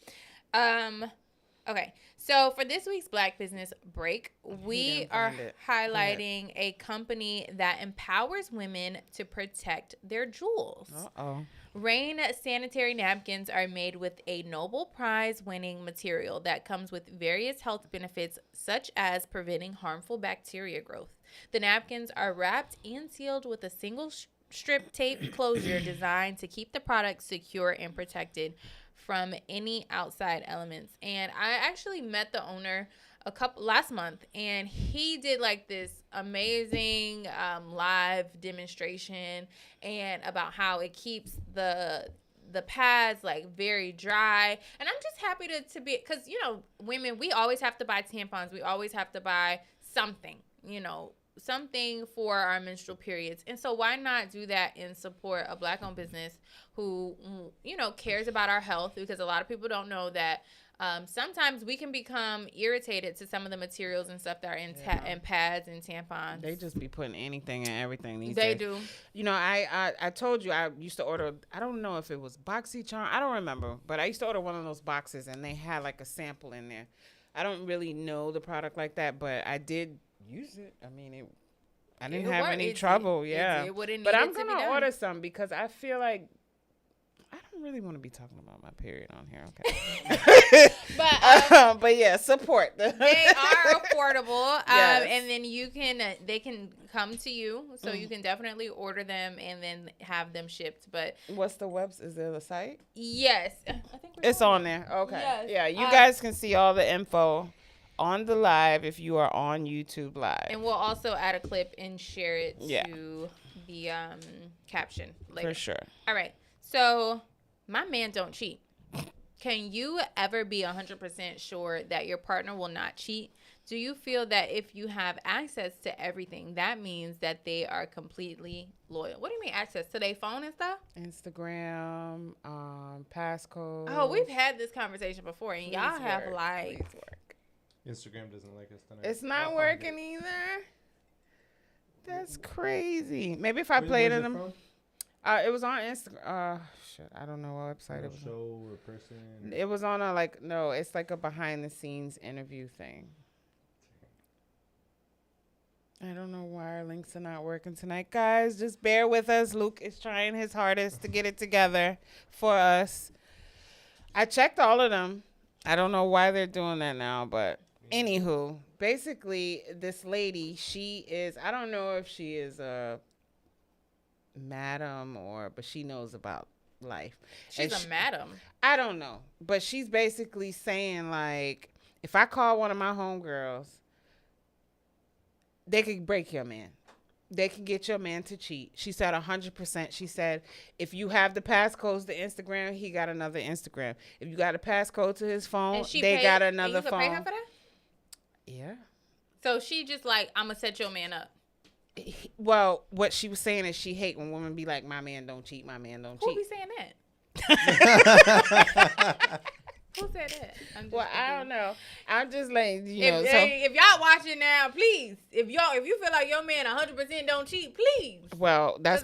Okay, so for this week's Black Business Break, we didn't are find it. highlighting a company that empowers women to protect their jewels. Uh-oh. Rain sanitary napkins are made with a Nobel Prize winning material that comes with various health benefits, such as preventing harmful bacteria growth. The napkins are wrapped and sealed with a single strip tape closure designed to keep the product secure and protected from any outside elements. And I actually met the owner last month, and he did like this amazing live demonstration and about how it keeps the pads like very dry. And I'm just happy to be, because women, we always have to buy tampons, we always have to buy something, something for our menstrual periods. And so why not do that and support a Black-owned business who cares about our health? Because a lot of people don't know that sometimes we can become irritated to some of the materials and stuff that are in pads and tampons. They just be putting anything and everything these They days. do. I told you I used to order, I don't know if it was BoxyCharm, I don't remember, but I used to order one of those boxes and they had like a sample in there. I don't really know the product like that, but I did use it. I mean, I didn't have any trouble. But I'm going to order some because I feel like I don't really want to be talking about my period on here, okay? But yeah, support. They are affordable, Yes. and then they can come to you, so you can definitely order them and then have them shipped. But what's the website? Is there a site? yes, I think it's on there. Okay, yes. Yeah, you guys can see all the info on the live if you are on YouTube Live, and we'll also add a clip and share it to the caption later. For sure. All right. So, my man don't cheat. Can you ever be 100% sure that your partner will not cheat? Do you feel that if you have access to everything, that means that they are completely loyal? What do you mean access to their phone and stuff? Instagram, passcode. Oh, we've had this conversation before, and y'all have like... Please work. Instagram doesn't like us tonight. It's not working either. That's crazy. Maybe if I played in them. It was on Instagram. Shit, I don't know what website it was. Show or person. It was on it's like a behind the scenes interview thing. I don't know why our links are not working tonight, guys. Just bear with us. Luke is trying his hardest to get it together for us. I checked all of them. I don't know why they're doing that now, but anywho, basically this lady, I don't know if she is a madam but she knows about life. She's a madam. I don't know, but she's basically saying like, if I call one of my homegirls, they could break your man. They can get your man to cheat. She said 100%. She said, if you have the passcodes to Instagram, he got another Instagram. If you got a passcode to his phone, they got another phone. And you could pay her for that? Yeah. So she just like, I'm going to set your man up. Well, what she was saying is she hate when women be like, my man don't cheat, my man don't cheat. Who be saying that? Who said that? Well, I don't know. I'm just like, if y'all watching now, please, if you feel like your man 100% don't cheat, please. Well, that's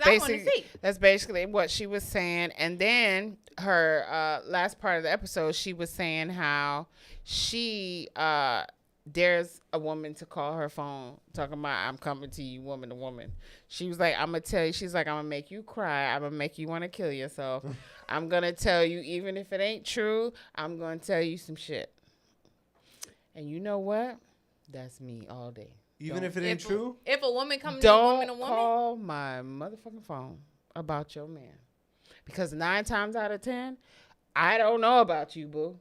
basically what she was saying. And then her last part of the episode, she was saying how she dares a woman to call her phone talking about, I'm coming to you woman to woman. She was like, I'm gonna tell you, she's like, I'm gonna make you cry, I'm gonna make you want to kill yourself. I'm gonna tell you, even if it ain't true, I'm gonna tell you some shit. And you know what? That's me all day. Even if it ain't true? If a woman comes to a woman, don't call my motherfucking phone about your man, because 9 times out of 10 I don't know about you, boo.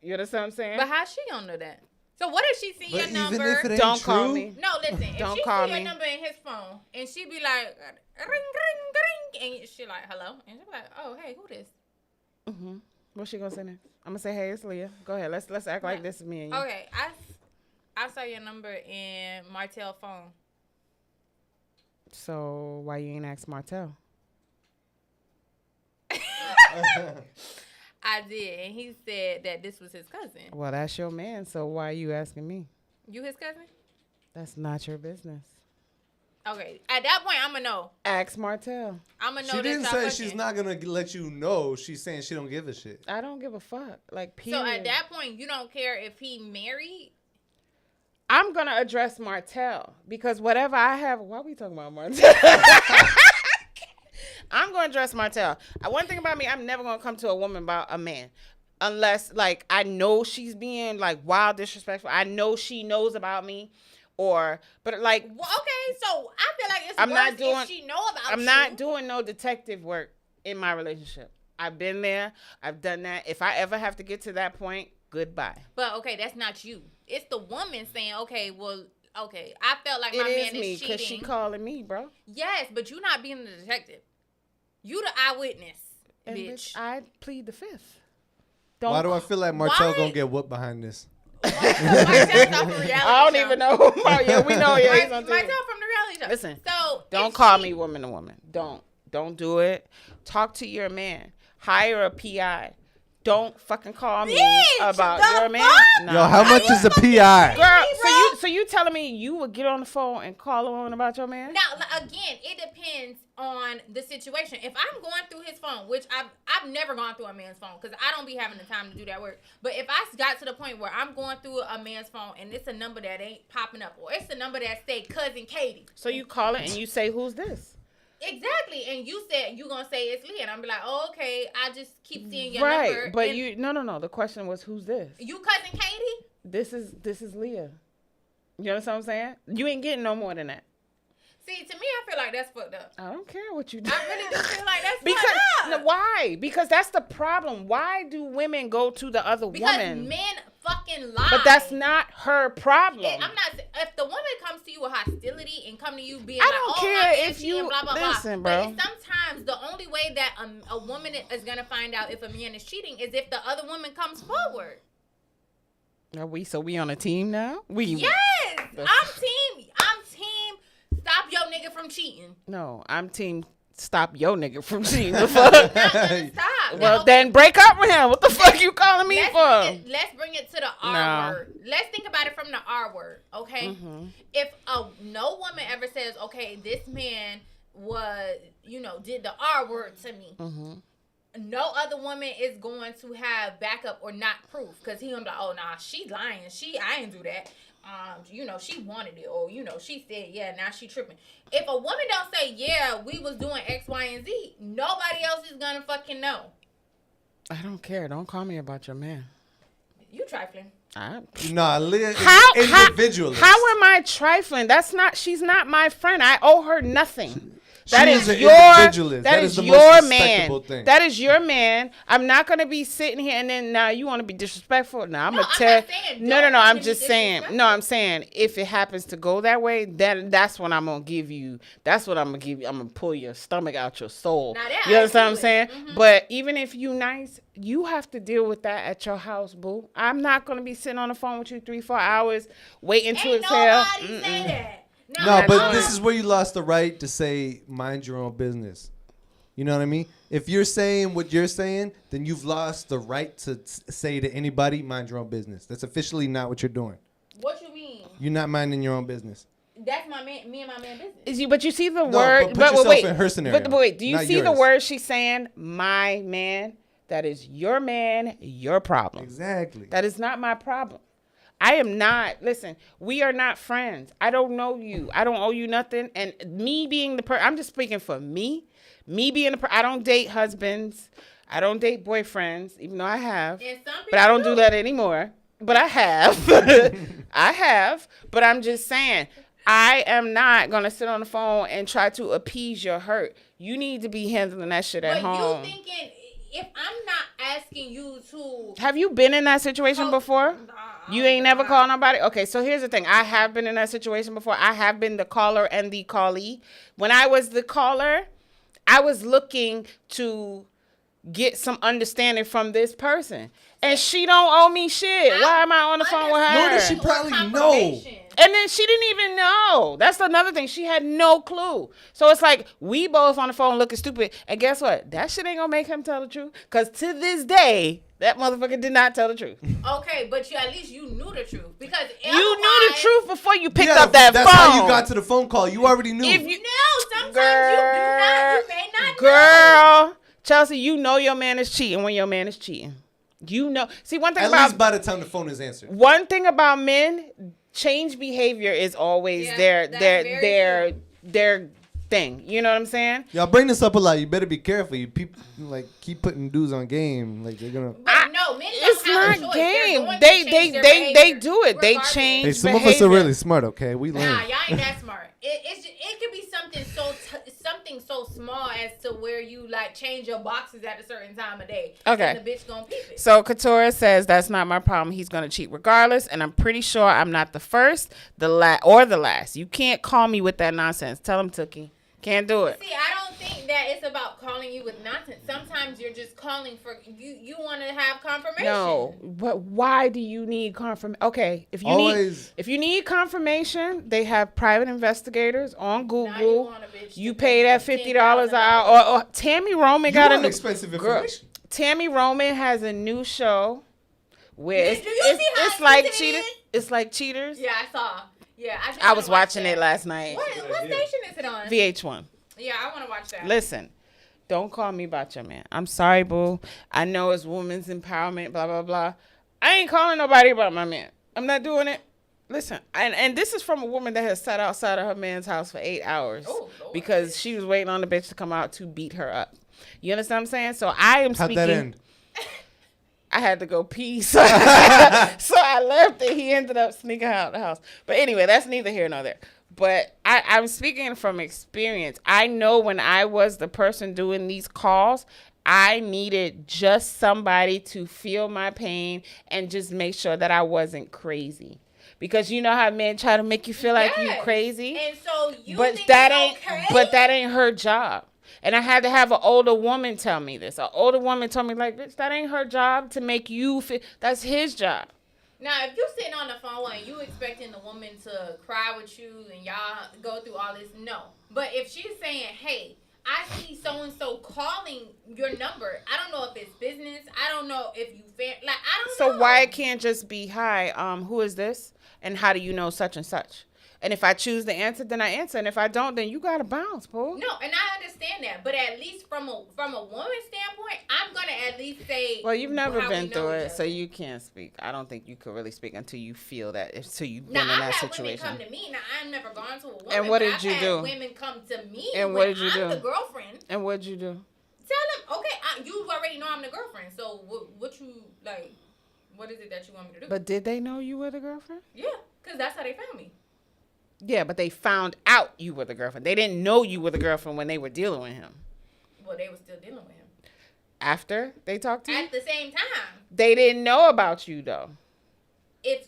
You understand what I'm saying? But how she gonna know that? So what if she see your number? Don't call me. No, listen. If don't she call see me. your number in his phone and she be like, ring, ring, ring, and she like, hello, and she be like, oh, hey, who this? Mm-hmm. What's she gonna say next? I'm gonna say, hey, it's Leah. Go ahead. Let's act like this is me and you. Okay, I saw your number in Martell's phone. So why you ain't ask Martell? I did, and he said that this was his cousin. Well, that's your man, so why are you asking me? You his cousin? That's not your business. Okay, at that point, I'm going to know. Ask Martell. I'm going to know. She didn't say she's not going to let you know. She's saying she don't give a shit. I don't give a fuck. Like, period. So at that point, you don't care if he married? I'm going to address Martell, because whatever I have, why are we talking about Martell? I'm going to address Martell. One thing about me, I'm never going to come to a woman about a man. Unless, like, I know she's being, like, wild disrespectful. I know she knows about me. But, like... Well, okay, so I feel like it's if she know about I'm not doing no detective work in my relationship. I've been there. I've done that. If I ever have to get to that point, goodbye. But okay, that's not you. It's the woman saying, okay, well, okay, I felt like my It man is me is because cheating. she calling me, bro. Yes, but you not being the detective. You the eyewitness, And bitch. I plead the fifth. Why do I feel like Martell Why? gonna get whooped behind this? I don't even know. Yeah, we know. Yeah, he's on TV. Myself from the reality show. Listen, so don't call me woman to woman. Don't do it. Talk to your man. Hire a PI. Don't fucking call me Bitch, about the your man. fuck? Nah. Yo, how much is a PI? Girl, so you telling me you would get on the phone and call a woman about your man? Now, again, it depends on the situation. If I'm going through his phone, which I've never gone through a man's phone because I don't be having the time to do that work. But if I got to the point where I'm going through a man's phone and it's a number that ain't popping up, or it's a number that say cousin Katie. So you call it and you say, who's this? Exactly, and you said you gonna say it's Leah, and I'm be like, oh, okay, I just keep seeing your Right, number. but and you no. The question was, who's this? you cousin Katie? This is Leah. You understand what I'm saying? You ain't getting no more than that. See, to me, I feel like that's fucked up. I don't care what you do. I really do feel like that's Because fucked up. why? Because that's the problem. Why do women go to the other Because woman? men fucking lie. But that's not her problem. I'm not. If the woman comes to you with hostility and come to you being I like, don't "Oh, care I'm if itchy," you- and blah blah listen, blah. bro. But sometimes the only way that a woman is gonna find out if a man is cheating is if the other woman comes forward. Are we on a team now? Yes, I'm team. Stop your nigga from cheating. No, I'm team. Stop your nigga from cheating. The fuck? Stop. Well, Now, then break up with him. What the fuck you calling me for? Let's bring it to the R No. word. Let's think about it from the R word, okay? Mm-hmm. If no woman ever says, okay, this man was, did the R word to me, Mm-hmm. no other woman is going to have backup or not proof because he gonna be like, oh, nah, she lying. I ain't do that. She wanted it, or she said, yeah, now she tripping. If a woman don't say, yeah, we was doing X, Y, and Z, nobody else is gonna fucking know. I don't care. Don't call me about your man. You trifling. Nah, Leah is How individualist. How am I trifling? She's not my friend. I owe her nothing. That She is an your individualist. that That is is the your most man. respectable thing. That is your man. I'm not gonna be sitting here and then now you want to be disrespectful. Now I'm No, gonna I'm tell. not saying No. don't I'm be just saying. disrespectful. No, I'm saying if it happens to go that way, then that's when I'm gonna give you. That's what I'm gonna give you. I'm gonna pull your stomach out your soul. Now that You I understand what I'm do it. saying? Mhm. But even if you nice, you have to deal with that at your house, boo. I'm not gonna be sitting on the phone with you 3-4 hours waiting to Ain't exhale. nobody say that. No, but I'm this not. is where you lost the right to say mind your own business. You know what I mean? If you're saying what you're saying, then you've lost the right to say to anybody, mind your own business. That's officially not what you're doing. What you mean? You're not minding your own business. That's me and my man business. But you see the No, word. but put yourself wait, in her scenario, But wait, do you not see the yours. word she's saying? My man. That is your man. Your problem. Exactly. That is not my problem. I am not. Listen, we are not friends. I don't know you. I don't owe you nothing. And me being the person, I'm just speaking for me. Me being the person, I don't date husbands. I don't date boyfriends, even though I have. And some But I don't people do that anymore. But I have. I have. But I'm just saying, I am not going to sit on the phone and try to appease your hurt. You need to be handling that shit at But home. you thinking if I'm not asking you to Have you been in that situation before? You ain't never called nobody? Okay, so here's the thing. I have been in that situation before. I have been the caller and the callee. When I was the caller, I was looking to get some understanding from this person. And she don't owe me shit. Why am I on the phone with her? Nor does she probably know. And then she didn't even know. That's another thing. She had no clue. So it's like we both on the phone looking stupid. And guess what? That shit ain't gonna make him tell the truth. Because to this day, that motherfucker did not tell the truth. Okay, but at least you knew the truth because You knew the truth before you picked up that that's phone. how you got to the phone call. You already knew. If you, No, sometimes you do not. You may not know. girl, Chelsea, you know your man is cheating when your man is cheating. You know. See, one thing At about least by the time the phone is answered. one thing about men, change behavior is always Yeah, that's very their thing. You know what I'm saying? Y'all bring this up a lot. You better be careful. You people like keep putting dudes on game. Like they're gonna. But no, men It's don't have a not choice. They're game. going to They change their they behavior, do it. They regardless. change. Hey, some of us are behavior. really smart. Okay, we learn. Nah, y'all ain't that smart. It could be something something so small as to where you like change your boxes at a certain time of day. Okay. And the bitch gonna peep it. So Katora says that's not my problem. He's gonna cheat regardless, and I'm pretty sure I'm not the first, the last. You can't call me with that nonsense. Tell him, Tookie. Can't do it. See, I don't think that it's about calling you with nonsense. Sometimes you're just calling for you want to have confirmation. No, but why do you need confirmation? Okay, if you need confirmation, they have private investigators on Google. You pay that $50 an hour. Or Tammy Roman got a new expensive information. Tammy Roman has a new show where Do you see how it's like expensive it cheaters. is? It's like cheaters. Yeah, I saw. Yeah, I was watching it last night. What station is it on? VH1. Yeah, I want to watch that. Listen, don't call me about your man. I'm sorry, boo. I know it's women's empowerment, blah, blah, blah. I ain't calling nobody about my man. I'm not doing it. Listen, and this is from a woman that has sat outside of her man's house for 8 hours because she was waiting on the bitch to come out to beat her up. You understand what I'm saying? So I am speaking. How'd that end? I had to go pee, so I left and he ended up sneaking out the house. But anyway, that's neither here nor there. But I'm speaking from experience. I know when I was the person doing these calls, I needed just somebody to feel my pain and just make sure that I wasn't crazy. Because you know how men try to make you feel like you crazy? And so you but think that it's ain't okay? But that ain't her job. And I had to have an older woman tell me this. An older woman told me, like, bitch, that ain't her job to make you feel. That's his job. Now, if you're sitting on the phone and you expecting the woman to cry with you and y'all go through all this, no. But if she's saying, hey, I see so-and-so calling your number. I don't know if it's business. I don't know if you I don't know. So why it can't just be, hi, who is this? And how do you know such and such? And if I choose to answer, then I answer. And if I don't, then you got to bounce, boo. No, and I understand that. But at least from a woman's standpoint, I'm going to at least say. Well, you've never how been we know through each it, other. so you can't speak. I don't think you could really speak until you feel that, until you've been Now, in I've that had situation. women come to me. Now, I've never gone to a woman. And what but did I've you had do? Women come to me. And when what did you do? I'm the girlfriend. And what'd you do? Tell them, okay, you already know I'm the girlfriend. So what you, like, what is it that you want me to do? But did they know you were the girlfriend? Yeah, because that's how they found me. Yeah, but they found out you were the girlfriend. They didn't know you were the girlfriend when they were dealing with him. Well, they were still dealing with him. After they talked to you? At the same time. They didn't know about you, though. This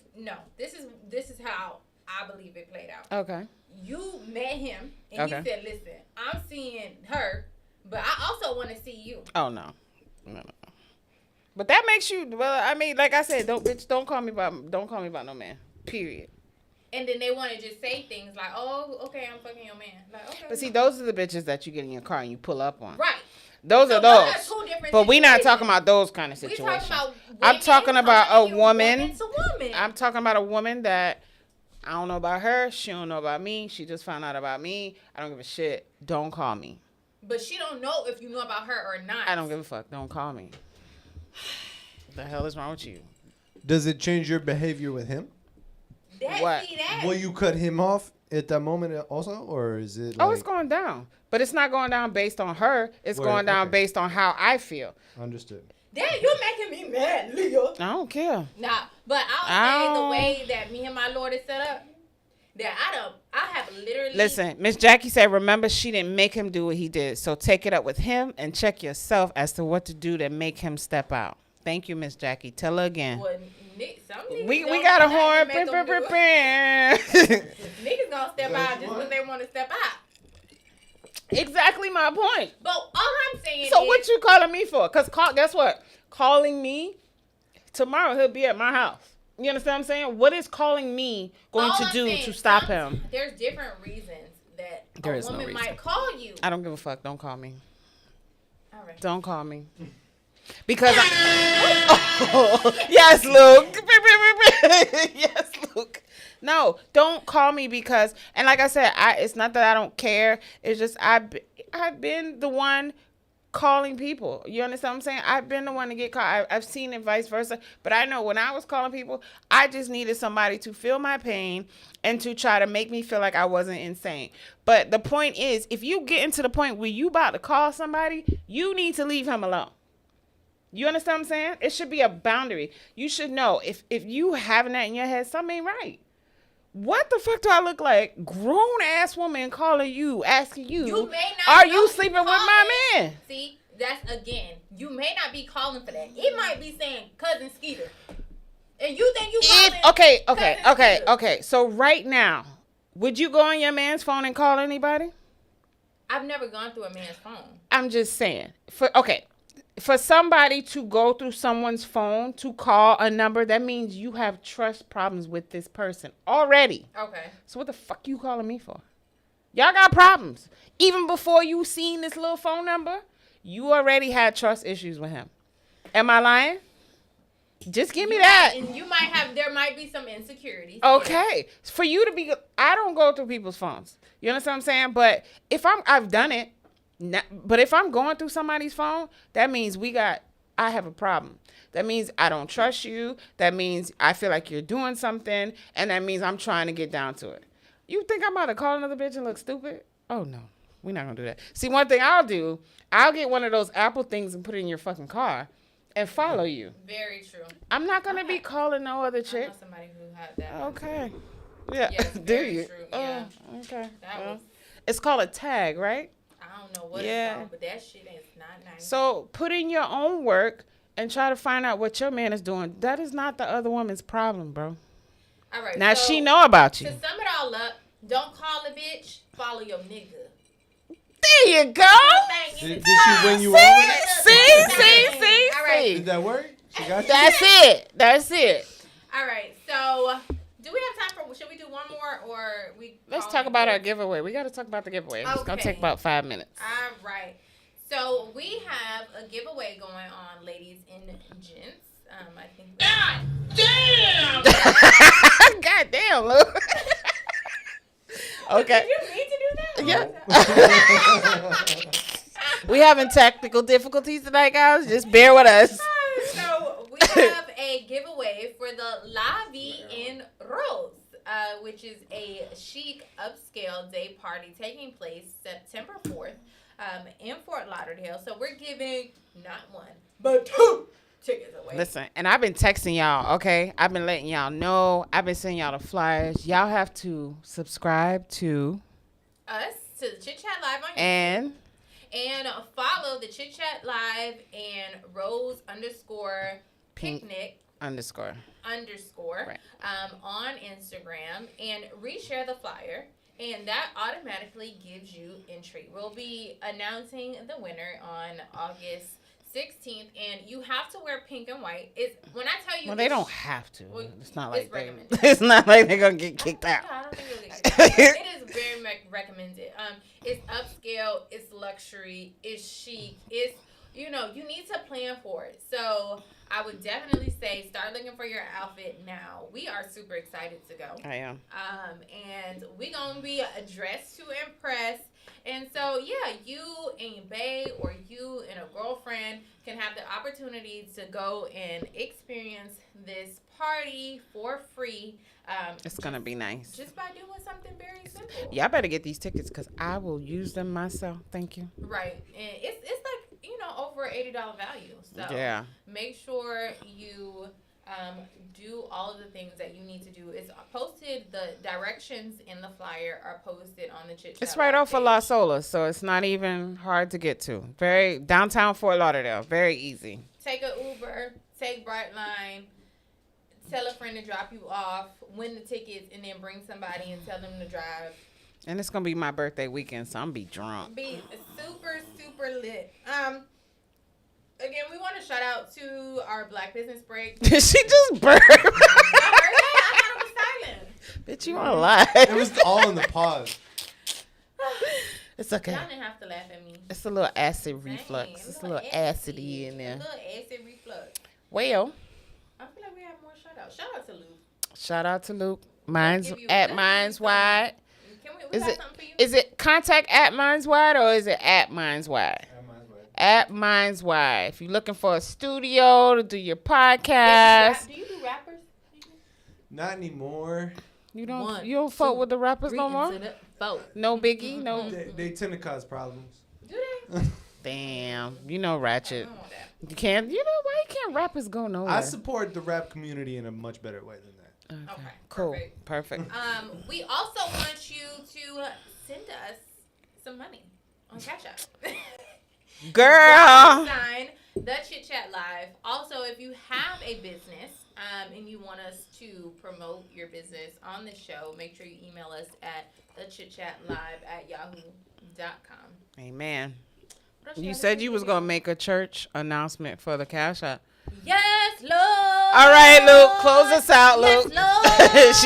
is how I believe it played out. Okay. You met him, and he said, listen, I'm seeing her, but I also want to see you. Oh, no. No. But that makes you, well, I mean, like I said, don't call me about no man. Period. And then they want to just say things like, oh, okay, I'm fucking your man. Like, okay. But see, those are the bitches that you get in your car and you pull up on. Right. Those So are those are those. two different But we're not situations. talking about those kind of We situations. talking about I'm talking about a woman. To woman. I'm talking about a woman that I don't know about her. She don't know about me. She just found out about me. I don't give a shit. Don't call me. But she don't know if you know about her or not. I don't give a fuck. Don't call me. What the hell is wrong with you? Does it change your behavior with him? What? See that? Will you cut him off at that moment also, or is it? Oh, it's going down. But it's not going down based on her. It's going down based on how I feel. Understood. Damn, you're making me mad, Leah. I don't care. Nah, but I'll say the way that me and my Lord is set up, that I have literally. Listen, Miss Jackie said, remember, she didn't make him do what he did. So take it up with him and check yourself as to what to do to make him step out. Thank you, Miss Jackie. Tell her again. Well, some niggas We don't got a know how to horn. make them do it. Niggas Niggas gonna step out just because they want to step out. Exactly my point. But all I'm saying So is, what you calling me for? Because guess what? Calling me, tomorrow he'll be at my house. You understand what I'm saying? What is calling me going all to I'm do saying, to stop him? There's different reasons that There a is no woman reason. might call you. I don't give a fuck. Don't call me. All right. Don't call me. Because yes, Luke. Yes, Luke. No, don't call me because, and like I said, it's not that I don't care. It's just I've been the one calling people. You understand what I'm saying? I've been the one to get called. I've seen it vice versa. But I know when I was calling people, I just needed somebody to feel my pain and to try to make me feel like I wasn't insane. But the point is, if you get into the point where you about to call somebody, you need to leave him alone. You understand what I'm saying? It should be a boundary. You should know if you having that in your head, something ain't right. what the fuck do I look like? Grown ass woman calling you, asking you, You may not are know you you sleeping with calling. my man? See, that's again. You may not be calling for that. It might be saying cousin Skeeter, and you think you calling. Okay. So right now, would you go on your man's phone and call anybody? I've never gone through a man's phone. I'm just saying. For somebody to go through someone's phone to call a number, that means you have trust problems with this person already. Okay. So what the fuck you calling me for? Y'all got problems. Even before you seen this little phone number, you already had trust issues with him. Am I lying? Just give me that. And there might be some insecurities. Okay. For you to be, I don't go through people's phones. You understand what I'm saying? But I've done it. But if I'm going through somebody's phone, that means I have a problem. That means I don't trust you. That means I feel like you're doing something. And that means I'm trying to get down to it. You think I'm about to call another bitch and look stupid? Oh, no. We're not going to do that. See, one thing I'll do, I'll get one of those Apple things and put it in your fucking car and follow you. Very true. I'm not going to be calling no other chick. I know somebody who had that. Okay. Yeah. Yes, Do very you? true. Yeah. Oh, okay. That was, it's called a tag, right? I don't know what it's called, but that shit is not nice. So put in your own work and try to find out what your man is doing. That is not the other woman's problem, bro. All right. Now so, she know about you. To sum it all up, don't call a bitch, follow your nigga. There you go. Did she win you over? See. All right. Did that work? She got you? That's it. All right. So, do we have time for? Should we do one more, or we? Let's talk about our giveaway. We got to talk about the giveaway. It's gonna take about 5 minutes. All right. So we have a giveaway going on, ladies and gents. I think. God damn, Luke. Okay. Did you need to do that? Yeah. We having technical difficulties tonight, guys. Just bear with us. So we have a giveaway for the La Vie in Rose, which is a chic upscale day party taking place September 4th in Fort Lauderdale. So we're giving not one, but 2 tickets away. Listen, and I've been texting y'all, okay? I've been letting y'all know. I've been sending y'all the flyers. Y'all have to subscribe to us, to the Chit Chat Live on YouTube. And follow the Chit Chat Live and Rose_Picnic _. Right. On Instagram, and reshare the flyer, and that automatically gives you entry. We'll be announcing the winner on August 16th, and you have to wear pink and white. When I tell you, well, they don't have to. Well, it's not like recommended. It's not like they're gonna get kicked out. I don't think you'll get kicked out. It is very recommended. It's upscale, it's luxury, it's chic, it's you need to plan for it. So I would definitely say start looking for your outfit now. We are super excited to go. I am. And we gonna be dressed to impress. And so, yeah, you and your bae or you and a girlfriend can have the opportunity to go and experience this party for free. It's going to be nice. Just by doing something very simple. Y'all better get these tickets because I will use them myself. Thank you. Right. And it's like, over $80 value. So yeah. Make sure you do all of the things that you need to do. It's posted, the directions in the flyer are posted on the Chit Chat. It's right off of La Sola, so it's not even hard to get to. Very downtown Fort Lauderdale. Very easy. Take an Uber, take Brightline, tell a friend to drop you off, win the tickets, and then bring somebody and tell them to drive. And it's going to be my birthday weekend, so I'm going to be drunk. Be super, super lit. Again, we want to shout out to our Black Business Break. She just burped. I heard that. I thought it was silent. Bitch, you on live. It was all in the pause. It's okay. Y'all didn't have to laugh at me. It's a little acid reflux. Dang, It's a little acidy in there. A little acid reflux. Well, I feel like we have more shout outs. Shout out to Luke. Shout out to Luke. Mine's Give you- at let's Mine's give you Wide. Can we Is got it something for you? is it contact at Mine's Wide or is it at Mine's Wide? At Mine's Wide. If you're looking for a studio to do your podcast. Do you do rappers? Not anymore. You don't One, you don't fuck two, with the rappers no more? No Biggie, no. They tend to cause problems. Do they? Damn, you know I Ratchet. don't want that. You can't. You know why can't rappers go nowhere? I support the rap community in a much better way than that. Okay. Cool. Perfect. We also want you to send us some money on Cash App. Girl. Sign the Chit Chat Live. Also, if you have a business and you want us to promote your business on the show, make sure you email us at thechitchatlive@yahoo.com. Amen. What else You gotta said say, you was baby? going to make a church announcement for the Cash App. Yes, Lord. All right, Luke, close us out, Luke. Yes,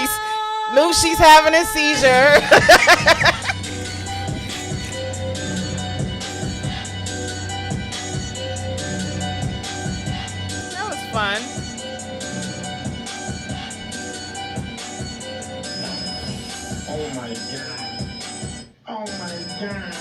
Lord. She's having a seizure. That was fun. Oh my God. Oh my God.